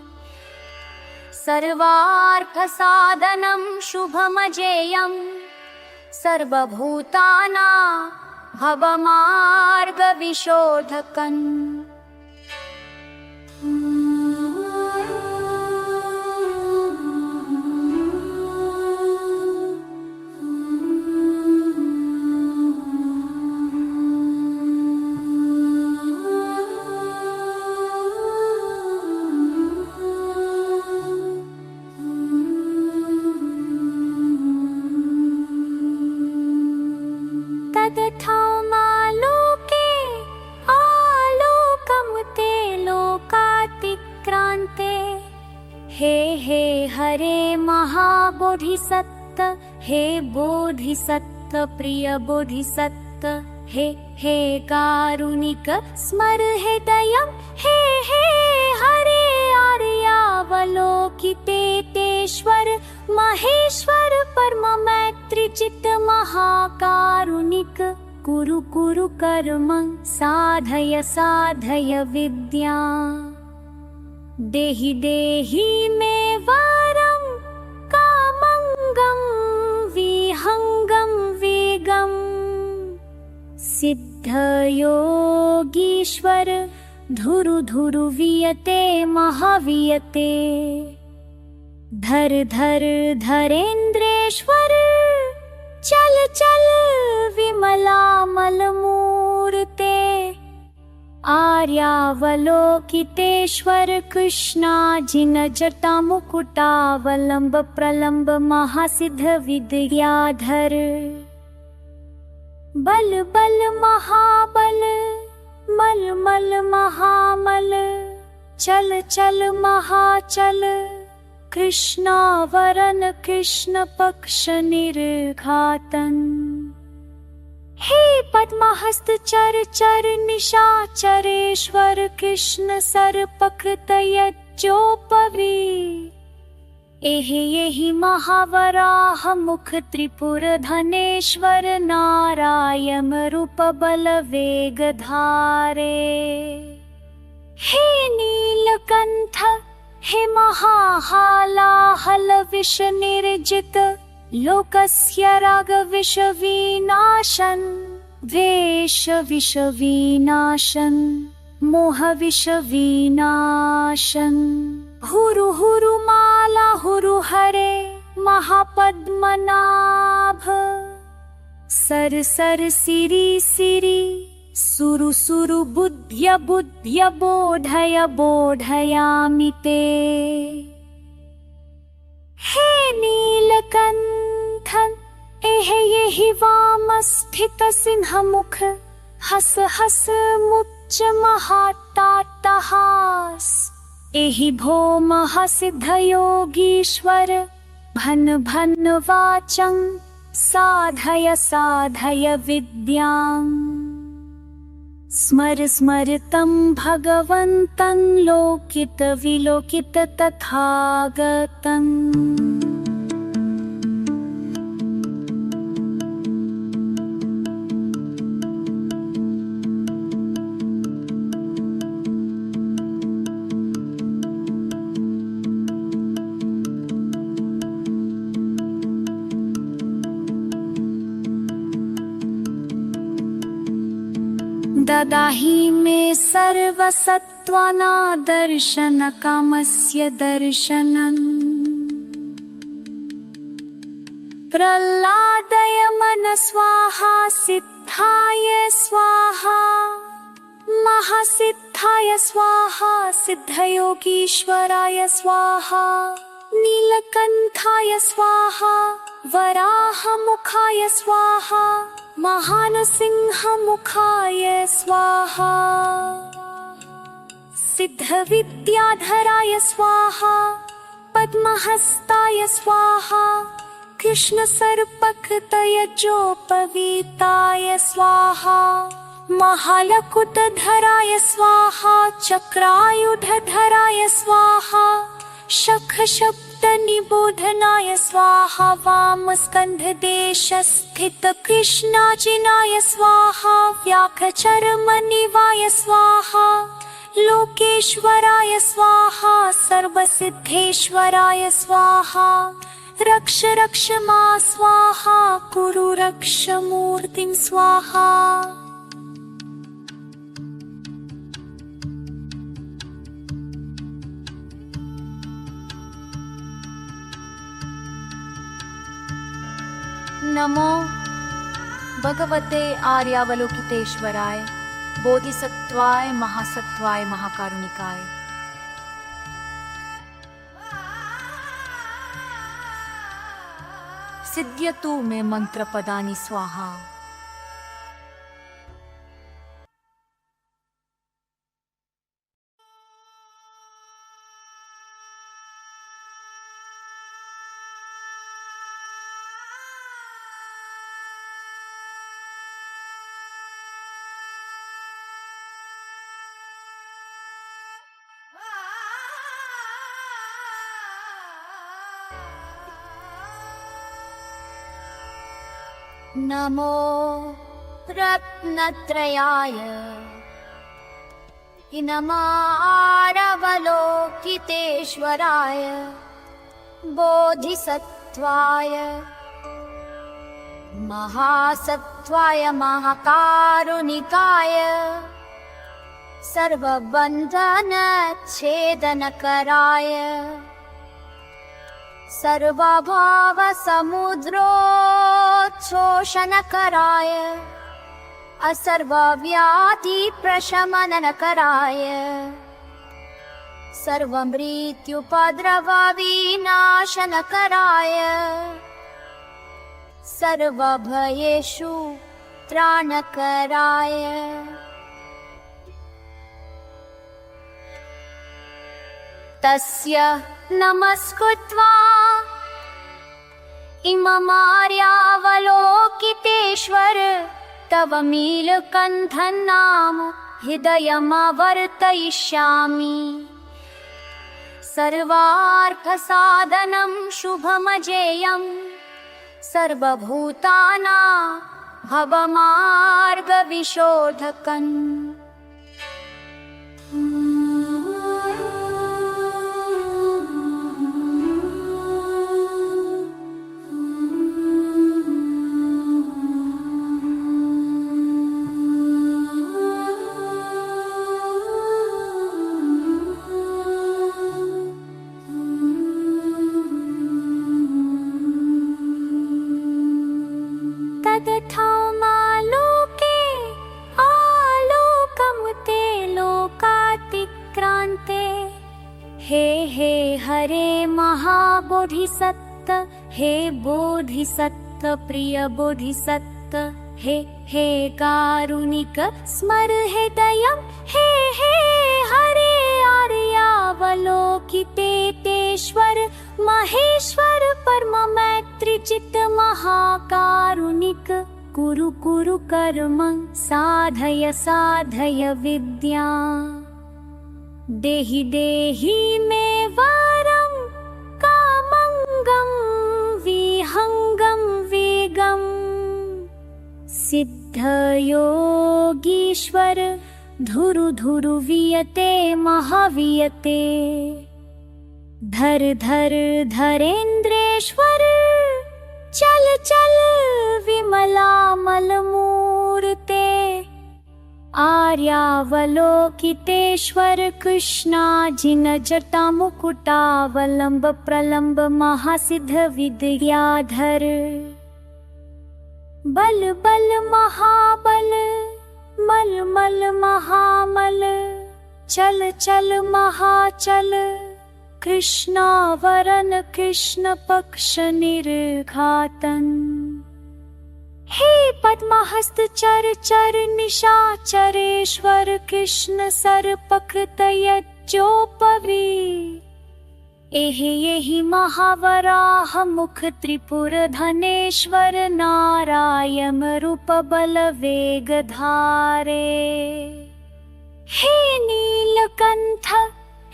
सर्वार्थसाधनं शुभमजेयं सर्वभूतानां भवमार्गविशोधकम्। तदथामालोके आलोकं ते लोकातिक्रान्ते। हे हे हरे महाबोधिसत्त, हे बोधिसत्त प्रिय बोधिसत्त, हे हे कारुणिक स्मर हृदयं। हे हे हरे आर्यावलोकितेश्वर महेश्वर परम मैत्रिचित्त महाकारुणिक। कुरु कुरु कर्म साधय साधय विद्या। देहि देहि मे वरं कामंगं विहंगं वेगं। सिद्धयोगीश्वर धुरु धुरु वियते महावियते। धर धर धरेन्द्रेश्वर चल चल विमलामलमूर्ते। आर्यावलोकितेश्वर कृष्णाजिन जटामुकुटावलम्ब प्रलम्ब महासिद्ध विद्याधर। बल बल महाबल मल मल महामल। चल चल महाचल कृष्णावरन कृष्ण पक्ष निर्घातन। हे पद्महस्त चर चर निशाचरेश्वर कृष्ण सर्पकृतयज्जोपवी। एहि एहि महावराह मुख त्रिपुर धनेश्वर नारायण रूप बल वेगधारे। हे नीलकंठ हे महाहालाहल विष निर्जित। लोकस्य राग विष विनाशन। द्वेष विष विनाशन मोह विष विनाशन। हुरु हुरु माला हुरु हरे महापद्मनाभ। सर सर सिरि सिरि सुरु सुरु बुद्ध्य बुद्ध्य बोधय बोधयामि ते। हे नीलकंठन एहि एहि वाम स्थित सिंह मुख। हस हस मुच्च महाट्टाट्टहास। एहि भौम सिद्ध योगीश्वर भन भन वाचं साधय साधय विद्यां। स्मर स्मर तं भगवन्तं लोकित विलोकित तथागतम्। तदा हि मे सर्वसत्त्वानादर्शनकामस्य दर्शनम् प्रह्लादय मनस्वाहा सिद्धाय स्वाहा महासिद्धाय स्वाहा सिद्धयोगीश्वराय स्वाहा नीलकंठाय स्वाहा वराहमुखाय स्वाहा महानसिंहमुखाय स्वाहा सिद्धविद्याधराय स्वाहा पद्महस्ताय स्वाहा कृष्णसर्पकतयजोपवीताय स्वाहा महालकुटधराय स्वाहा चक्रायुधधराय स्वाहा शखशब्दनिबोधनाय स्वाहा वामस्कन्धदेशस्थित कृष्णाजिनाय स्वाहा व्याघ्रचर्मनिवाय स्वाहा लोकेश्वराय स्वाहा सर्वसिद्धेश्वराय स्वाहा रक्ष रक्ष मा स्वाहा कुरु रक्ष मूर्तिं स्वाहा। नमो भगवते आर्यावलोकितेश्वराय बोधिसत्वाय महासत्वाय महाकारुणिकाय। सिद्ध्यतु मे मंत्रपदानि स्वाहा। नमो रत्नत्रयाय इनमारवलोकितेश्वराय बोधिसत्वाय महासत्वाय महाकारुणिकाय सर्वबन्धनच्छेदनकराय सर्वभावसमुद्रोच्छोषणकराय असर्वव्याधिप्रशमनकराय सर्वमृत्युपद्रवविनाशनकराय सर्वभयेषु त्राणकराय तस्य नमस्कृत्वा इममार्यावलोकितेश्वर तव नीलकण्ठं नाम हृदयमवर्तयिष्यामि। सर्वार्थसाधनं शुभमजेयं सर्वभूतानां भवमार्गविशोधकम्। तदथामालोके आलोकं ते लोकातिक्रान्ते। हे हे हरे महाबोधिसत्त, हे बोधिसत्त प्रिय बोधिसत्त, हे हे कारुणिक स्मर हृदयं। हे हे हरे आर्यावलोकितेश्वर महेश्वर परम मैत्रिचित्त महाकारुणिक। कुरु कुरु कर्म साधय साधय विद्या। देहि देहि मे वरं कामंगं विहंगं वेगं। सिद्धयोगीश्वर धुरु धुरु वियते महावियते। धर धर धरेन्द्रेश्वर चल चल विमलामल मूर्ते। आर्यावलोकितेश्वर कृष्णाजिन जटामुकुटावलम्ब प्रलम्ब महासिद्ध विद्याधर बल बल महाबल मल मल महामल चल चल महाचल कृष्णावरन कृष्ण पक्ष निर्घातन हे पद्महस्त चर चर निशाचरेश्वर कृष्ण सर्पकृतयज्जोपवी एहि एहि महावराह मुख त्रिपुर धनेश्वर नारायण रूप बल वेग धारे हे नीलकंठ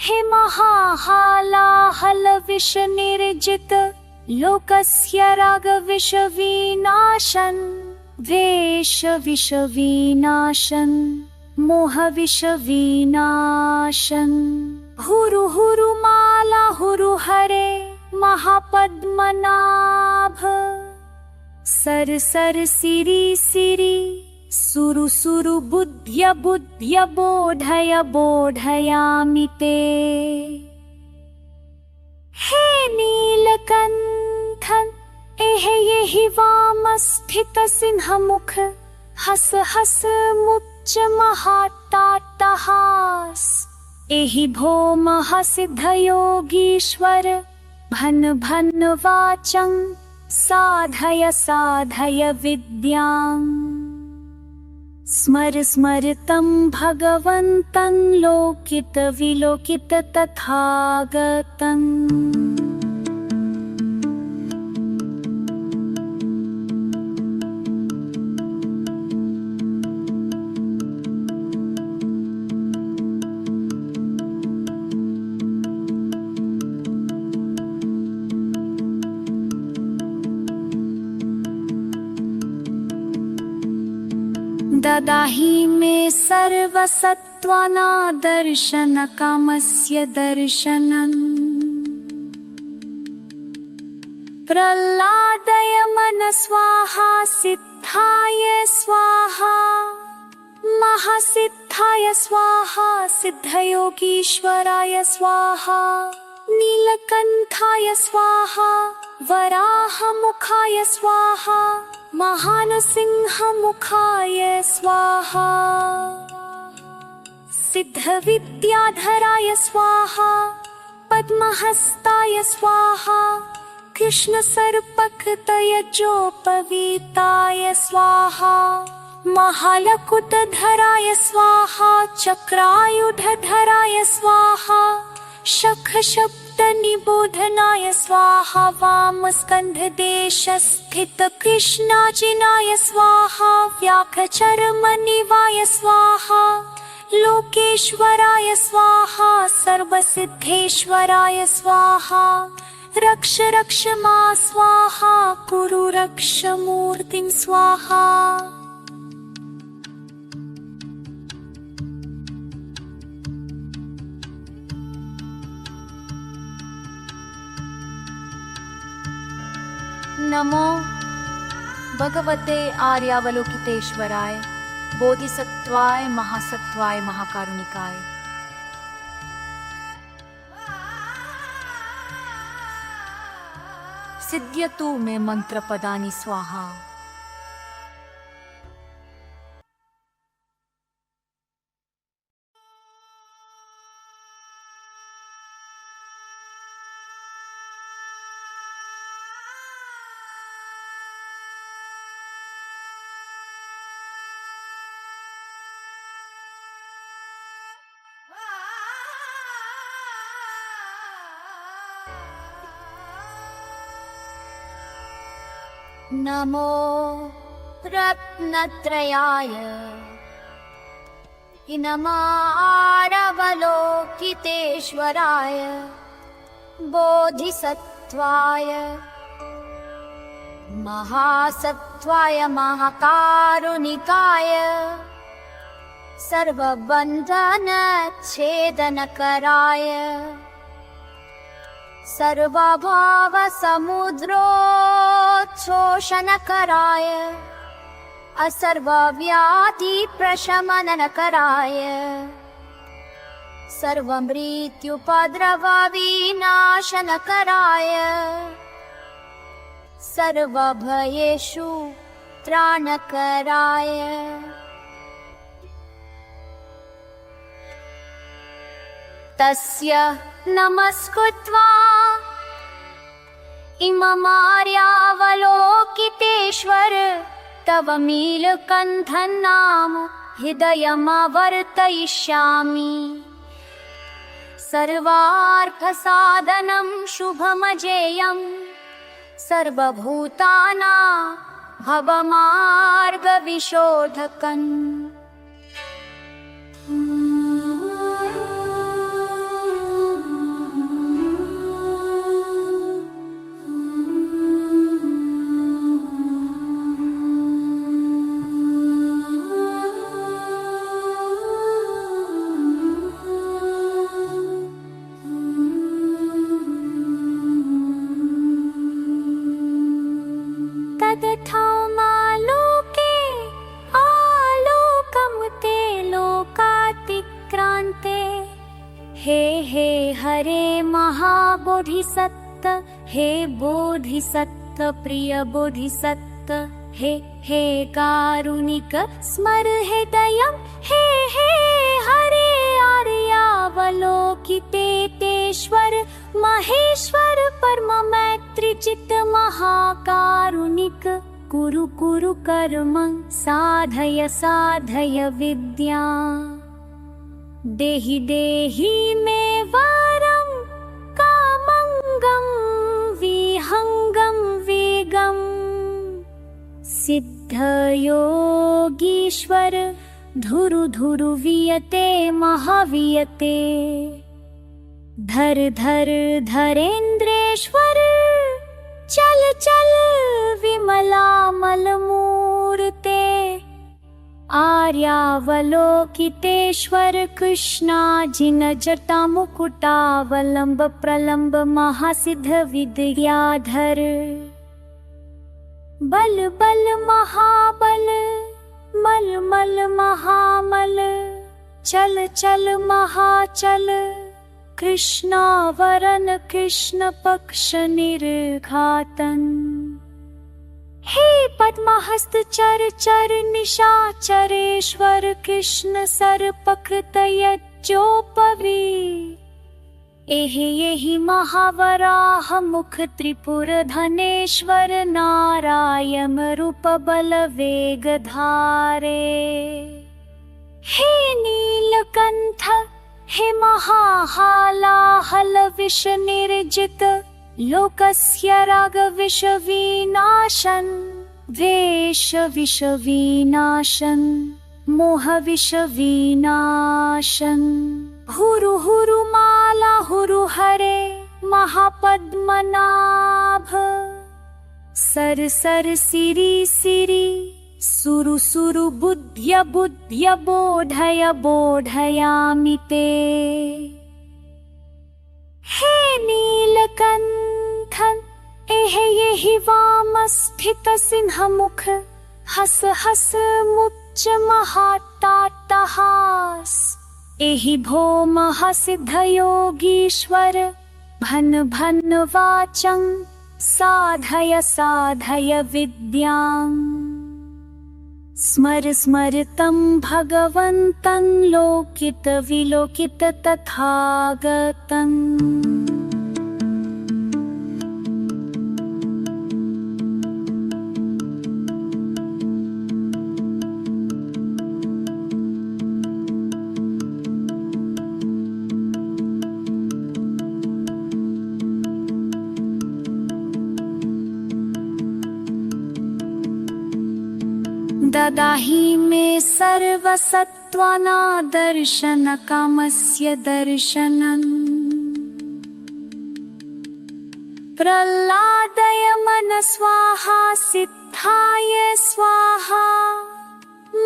हे महाहालाहल विष निर्जित लोकस्य राग विष विनाशन वेश विष विनाशन मोह विष विनाशन हुरु हुरु माला हुरु हरे महापद्मनाभ सर सर सिरि सिरि सुरु सुरु बुद्ध्य बुद्ध्य बोधय बोधयामि ते हे नीलकंठन एहि एहि वाम स्थित सिंह मुख हस हस मुच्च महाट्टाट्टहास एहि भौम सिद्ध योगीश्वर भन भन वाचं साधय साधय विद्यां स्मर स्मर तं भगवन्तं लोकित विलोकित तथागतं ददाहि मे सर्वसत्त्वाना दर्शन कामस्य दर्शनम् प्रह्लादय मन स्वाहा सिद्धाय स्वाहा महासिद्धाय स्वाहा सिद्धयोगीश्वराय स्वाहा नीलकंठाय स्वाहा वराहमुखाय स्वाहा महानसिंहमुखाय स्वाहा सिद्धविद्याधराय स्वाहा पद्महस्ताय स्वाहा कृष्णसर्पकृतयज्जोपवीताय स्वाहा महालकुटधराय स्वाहा चक्रायुधधराय स्वाहा शखशब्दनिबोधनाय स्वाहा वामस्कन्धदेशस्थित कृष्णाजिनाय स्वाहा व्याघ्रचर्मनिवाय स्वाहा लोकेश्वराय स्वाहा सर्वसिद्धेश्वराय स्वाहा रक्ष रक्ष मा स्वाहा कुरु रक्ष मूर्तिं स्वाहा नमो भगवते आर्यावलोकितेश्वराय बोधिसत्वाय महासत्वाय महाकारुणिकाय। सिद्ध्यतु मे मंत्रपदानि स्वाहा। नमो रत्नत्रयाय आर्यावलोकितेश्वराय बोधिसत्वाय महासत्वाय महाकारुणिकाय सर्वबन्धनच्छेदनकराय सर्वभावसमुद्रोच्छोषणकराय असर्वव्याधि प्रशमनकराय सर्वमृत्युपद्रव विनाशनकराय सर्वभयेषु त्राणकराय तस्य नमस्कृत्वा इममार्यावलोकितेश्वर तव नीलकण्ठं नाम हृदयमवर्तयिष्यामि सर्वार्थसाधनं शुभमजेयं सर्वभूतानां भवमार्गविशोधकम् तदथामालोके आलोकं ते लोकातिक्रान्ते हे हे हरे महाबोधिसत्त हे बोधिसत्त प्रिय बोधिसत्त हे हे कारुणिक स्मर हृदयं हे हे हरे आर्यावलोकितेश्वर महेश्वर परम मैत्रिचित्त महाकारुणिक कुरु कुरु कर्म साधय साधय विद्या देहि देहि मे वरं कामंगं विहंगं वेगं सिद्धयोगीश्वर धुरु धुरु वियते महावियते धर धर धरेन्द्रेश्वर चल चल विमलामलमूर्ते आर्यावलोकितेश्वर कृष्णाजिन जटामुकुटावलम्ब प्रलम्ब महासिद्ध विद्याधर बल बल महाबल मल मल महामल चल चल महाचल कृष्णावरन कृष्ण पक्ष निर्घातन हे पद्महस्त चर चर निशाचरेश्वर कृष्ण सर्पकृतयज्जोपवी एहि एहि महावराह मुख त्रिपुर धनेश्वर नारायण रूप बल वेग धारे हे नीलकंठ हे महाहालाहल विष निर्जित लोकस्य राग विष विनाशन वेश विष विनाशन मोह विष विनाशन हुरु हुरु माला हुरु हरे महापद्मनाभ सर सर सिरि सिरि सुरु सुरु बुद्ध्य बुद्ध्य बोधय बोधयामि ते हे नीलकंठन एहि एहि वाम स्थित सिंह मुख हस हस मुच्च महाट्टाट्टहास एहि भौम सिद्ध योगीश्वर भन भन वाचं साधय साधय विद्यां स्मर स्मर तं भगवन्तं लोकित विलोकित तथागतम् ददाहि मे सर्वसत्त्वाना दर्शन कामस्य दर्शनम् प्रह्लादय मन स्वाहा सिद्धाय स्वाहा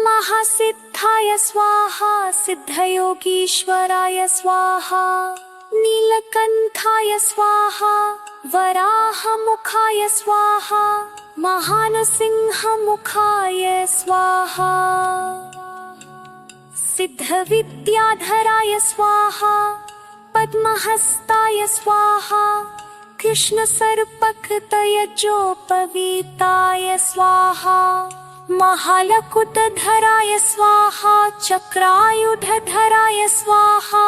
महासिद्धाय स्वाहा सिद्धयोगीश्वराय स्वाहा नीलकंठाय स्वाहा वराहमुखाय स्वाहा महानसिंहमुखाय स्वाहा सिद्धविद्याधराय स्वाहा पद्महस्ताय स्वाहा कृष्णसर्पकतयजोपवीताय स्वाहा महालकुटधराय स्वाहा चक्रायुधधराय स्वाहा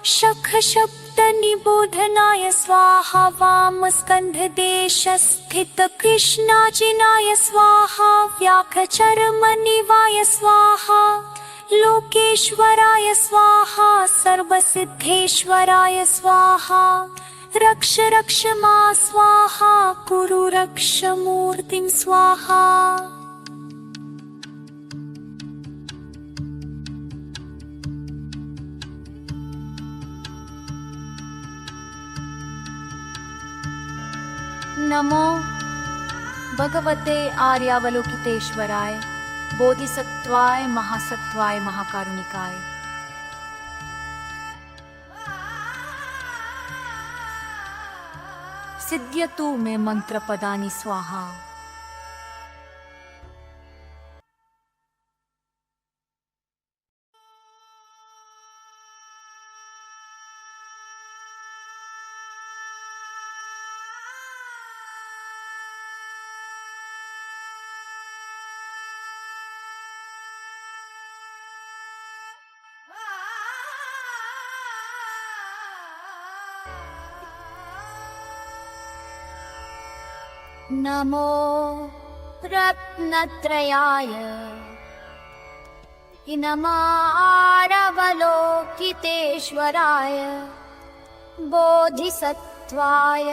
शखशब्दनिबोधनाय स्वाहा वामस्कन्धदेशस्थितकृष्णाजिनाय स्वाहा व्याघ्रचर्मनिवाय स्वाहा लोकेश्वराय स्वाहा सर्वसिद्धेश्वराय स्वाहा रक्ष रक्ष मा स्वाहा कुरु रक्ष मूर्तिं स्वाहा। नमो भगवते आर्यावलोकितेश्वराय बोधिसत्वाय महासत्वाय महाकारुणिकाय। सिद्ध्यतु मे मंत्रपदानि स्वाहा। नमो रत्नत्रयाय नमारवलोकितेश्वराय बोधिसत्वाय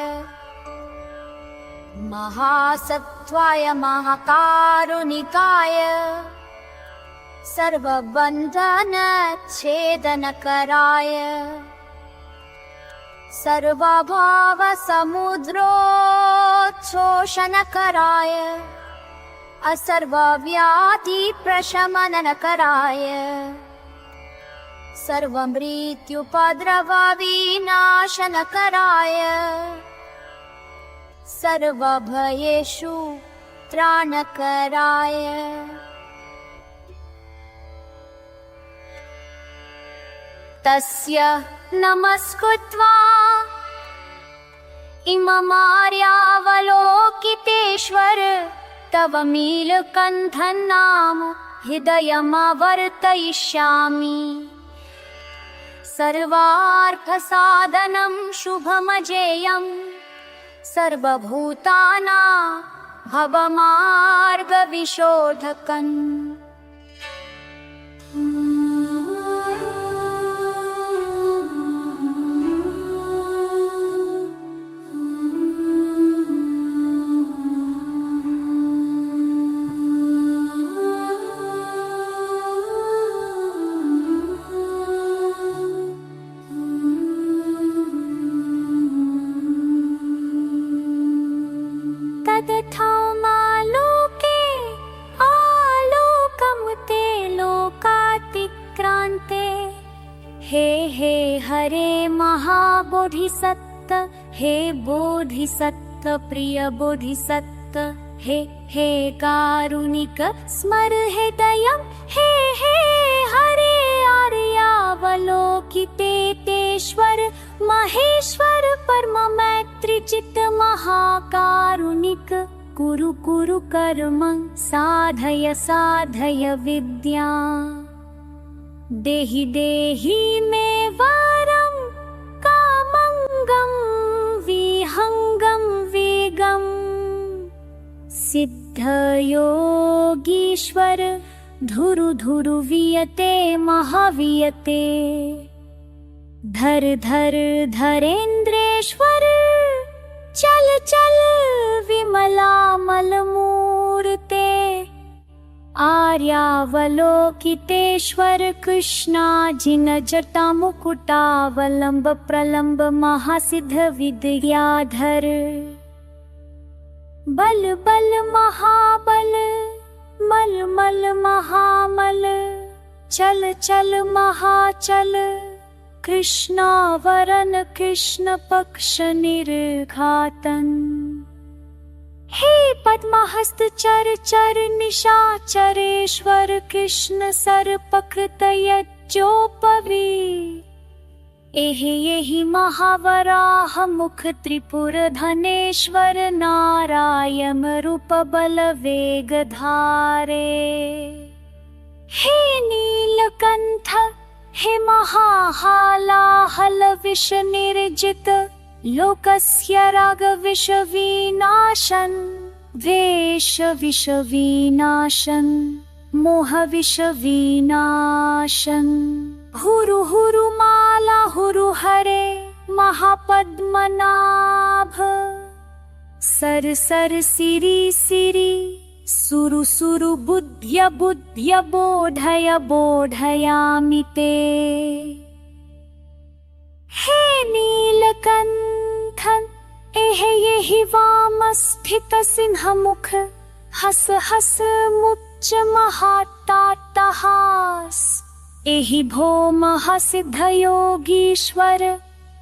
महासत्वाय महाकारुणिकाय सर्वबन्धनच्छेदनकराय सर्वभावसमुद्रोच्छोषणकराय असर्वव्याधिप्रशमनकराय सर्वमृत्युपद्रवविनाशनकराय सर्वभयेषु त्राणकराय तस्य नमस्कृत्वा इममार्यावलोकितेश्वर तव नीलकण्ठं नाम हृदयमवर्तयिष्यामि। सर्वार्थसाधनं शुभमजेयं सर्वभूतानां भवमार्गविशोधकम्। तदथामालोके आलोकं ते लोकातिक्रान्ते। हे हे हरे महाबोधिसत्व, हे बोधिसत्व प्रिय बोधिसत्व, हे हे कारुणिक स्मर हृदयं। हे हे हरे आर्यावलोकितेश्वर महेश्वर परम मैत्रिचित्त महाकारुणिक। कुरु कुरु कर्म साधय साधय विद्या। देहि देहि मे वरं कामंगं विहंगं वेगं। सिद्ध योगीश्वर धुरु धुरु वियते महावियते। धर धर धरेन्द्रेश्वर चल चल विमलामल मूर्ते। आर्यावलोकितेश्वर कृष्णाजिन जटा मुकुटावलंब प्रलंब महासिद्ध विद्याधर। बल बल महाबल मल मल महामल। चल चल महाचल कृष्णावरण कृष्ण पक्ष निर्घातन। हे पद्महस्त चर चर निशाचरेश्वर कृष्ण सर्पकृत यज्ञोपवी एहि एहि महावराह मुख त्रिपुर धनेश्वर नारायण रूप बल वेग धारे। हे नीलकंठ हे महाहालाहल विष निर्जित लोकस्य राग विष विनाशन वेश विष विनाशन मोह विष विनाशन हुरु हुरु माला हुरु हरे महापद्मनाभ सर सर सिरि सिरि सुरु सुरु बुद्ध्य बुद्ध्य बोधय बोधयामि ते। हे नीलकंठ एहि एहि वाम स्थित सिंह मुख हस हस मुच्च महाट्टाट्टहास एहि भौम सिद्ध योगीश्वर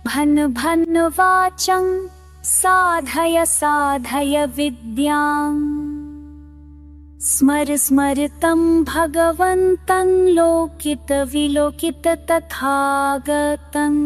भन भन वाचं साधय साधय विद्यां स्मर स्मर तं भगवन्तं लोकित विलोकित तथागतम्।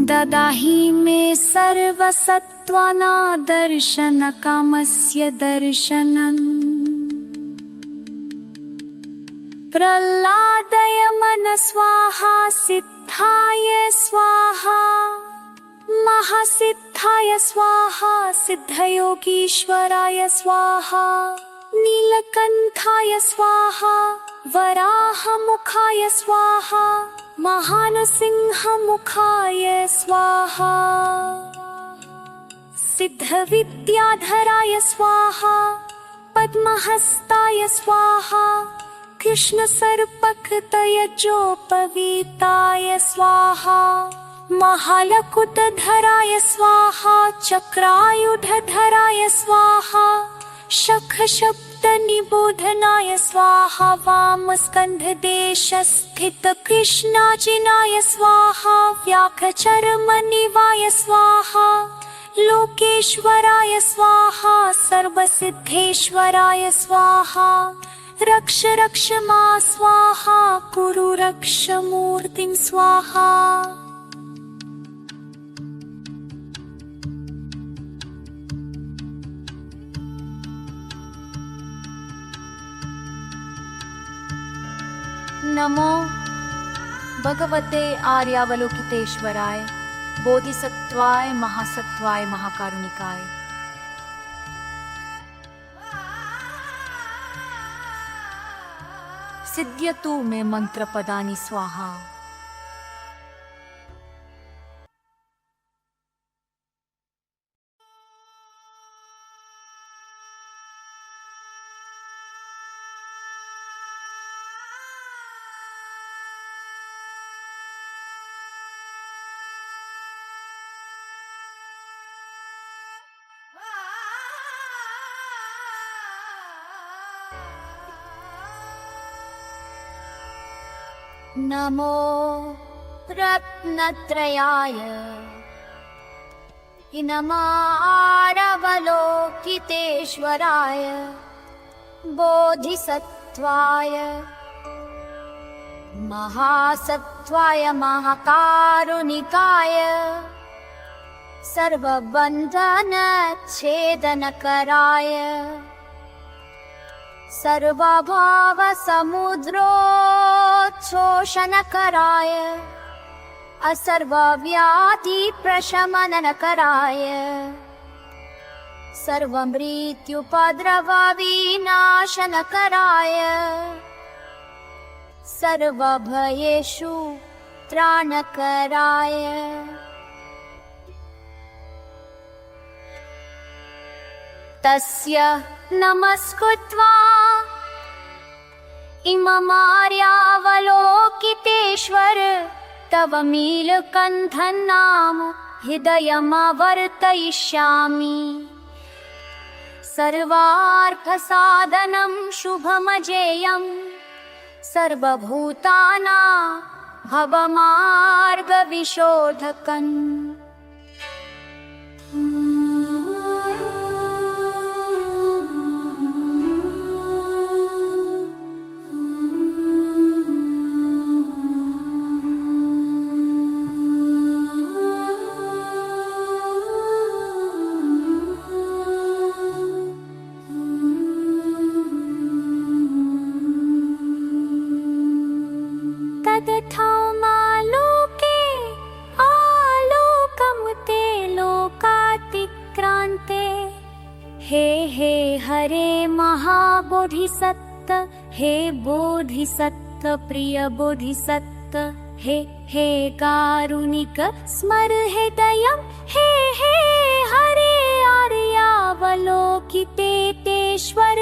ददाहि मे सर्वसत्त्वाना दर्शन कामस्य दर्शनम् प्रह्लादय मन स्वाहा सिद्धाय स्वाहा महासिद्धाय स्वाहा सिद्धयोगीश्वराय स्वाहा नीलकंठाय स्वाहा वराहमुखाय स्वाहा महानसिंहमुखाय स्वाहा सिद्धविद्याधराय स्वाहा पद्महस्ताय स्वाहा कृष्णसर्पकृतयज्ञोपवीताय स्वाहा महालकुटधराय स्वाहा चक्रायुधधराय स्वाहा शखशब्दनिबोधनाय स्वाहा वामस्कन्धदेशस्थित कृष्णाजिनाय स्वाहा व्याघ्रचर्मनिवाय स्वाहा लोकेश्वराय स्वाहा सर्वसिद्धेश्वराय स्वाहा रक्ष रक्ष मा स्वाहा कुरु रक्ष मूर्तिं स्वाहा। नमो भगवते आर्यावलोकितेश्वराय बोधिसत्वाय महासत्वाय महाकारुणिकाय। सिद्ध्यतु मे मंत्रपदानि स्वाहा। नमो रत्नत्रयाय नमारवलोकितेश्वराय बोधिसत्वाय महासत्वाय महाकारुणिकाय सर्वबन्धनच्छेदनकराय सर्वभावसमुद्रोच्छोषणकराय असर्वव्याधिप्रशमनकराय सर्वमृत्युपद्रवविनाशनकराय सर्वभयेषु त्राणकराय तस्य नमस्कृत्वा इममार्यावलोकितेश्वर तव नीलकण्ठनाम हृदयमवर्तयिष्यामि सर्वार्थसाधनं शुभमजेयं सर्वभूतानां भवमार्गविशोधकम् तदथामालोके आलोकं ते लोकातिक्रान्ते हे हे हरे महाबोधिसत्त हे बोधिसत्त प्रिय बोधिसत्त हे हे कारुणिक स्मर हृदयं हे हे हरे आर्यावलोकितेश्वर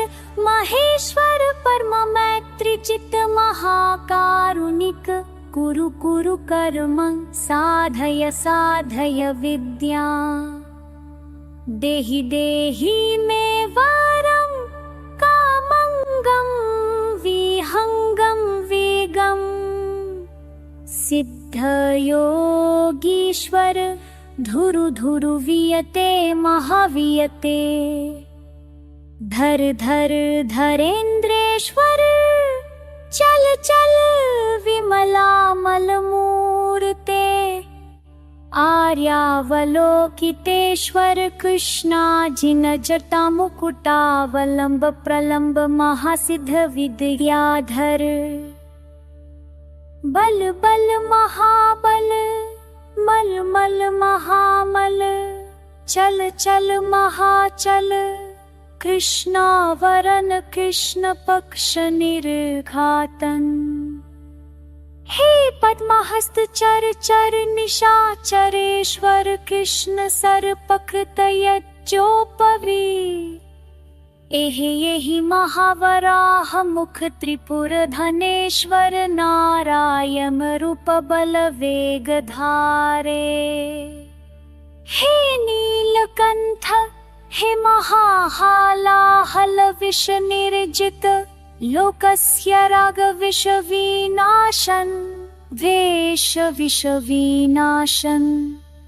महेश्वर परम मैत्रिचित महाकारुणिक कुरु कुरु कर्म साधय साधय विद्या देहि देहि मे वरं कामंगं विहंगं वेगं सिद्धयोगीश्वर धुरु धुरु वियते महावियते धर धर धरेन्द्रेश्वर चल चल विमलामलमूर्ते आर्यावलोकितेश्वर कृष्णाजिन जटामुकुटावलम्ब प्रलम्ब महासिद्ध विद्याधर बल बल महाबल मल मल महामल चल चल महाचल कृष्णावरन कृष्ण पक्ष निर्घातन हे पद्महस्त चर चर निशाचरेश्वर कृष्ण सर्पकृतयज्जोपवी एहि एहि महावराह मुख त्रिपुर धनेश्वर नारायण रूप बल वेगधारे हे नीलकंठ हे महाहालाहल विष निर्जित लोकस्य राग विष विनाशन वेश विष विनाशन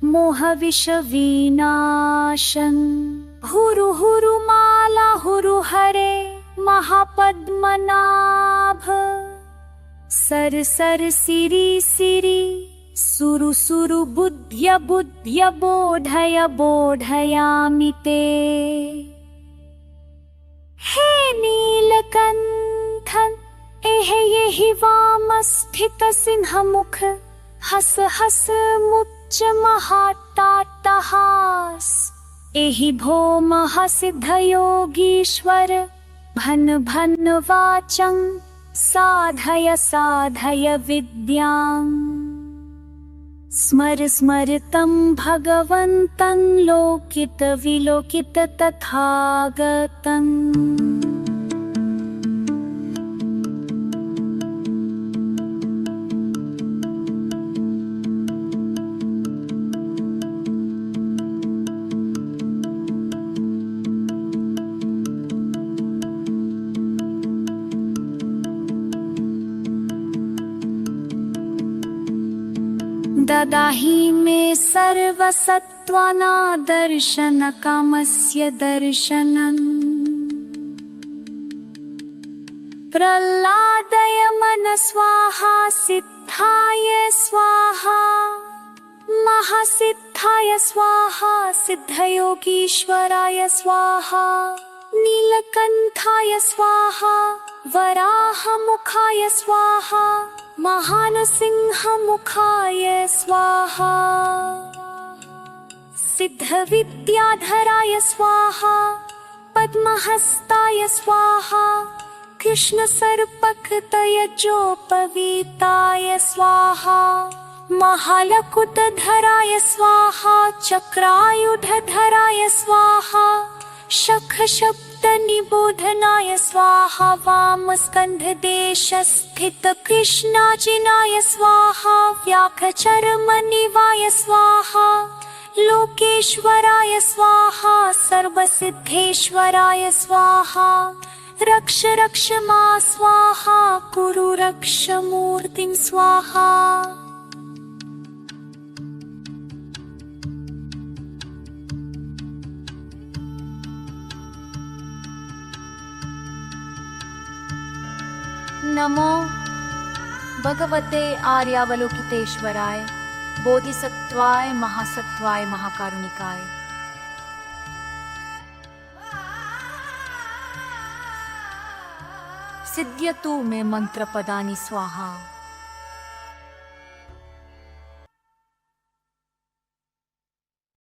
मोह विष विनाशन हुरु हुरु माला हुरु हरे महापद्मनाभ सर सर सिरि सिरि सुरु सुरु बुद्ध्य बुद्ध्य बोधय बोधयामि ते हे नीलकंठ एहि एहि वाम स्थित सिंह मुख हस हस मुच्च महाट्टाट्टहास एहि भौम सिद्ध योगीश्वर भन भन वाचं साधय साधय विद्यां स्मर स्मर तं भगवन्तं लोकित विलोकित तथागतम् ददाहि मे सर्वसत्त्वाना दर्शन कामस्य दर्शनम् प्रह्लादय मन स्वाहा सिद्धाय स्वाहा महासिद्धाय स्वाहा सिद्धयोगीश्वराय स्वाहा नीलकंठाय स्वाहा वराहमुखाय स्वाहा महानसिंहमुखाय स्वाहा सिद्धविद्याधराय स्वाहा पद्महस्ताय स्वाहा कृष्णसर्पकृतयज्जोपवीताय स्वाहा महालकुटधराय स्वाहा चक्रायुधधराय स्वाहा शखशब्दनिबोधनाय स्वाहा वाम स्कंधदेशस्थित कृष्णाजिनाय स्वाहा व्याघ्रचर्मनिवाय स्वाहा लोकेश्वराय स्वाहा सर्वसिद्धेश्वराय स्वाहा रक्ष रक्ष मा स्वाहा कुरु रक्ष मूर्तिं स्वाहा। नमो भगवते आर्यावलोकितेश्वराय बोधिसत्वाय महासत्वाय महाकारुणिकाय। सिद्ध्यतु मे मंत्र पदानि स्वाहा।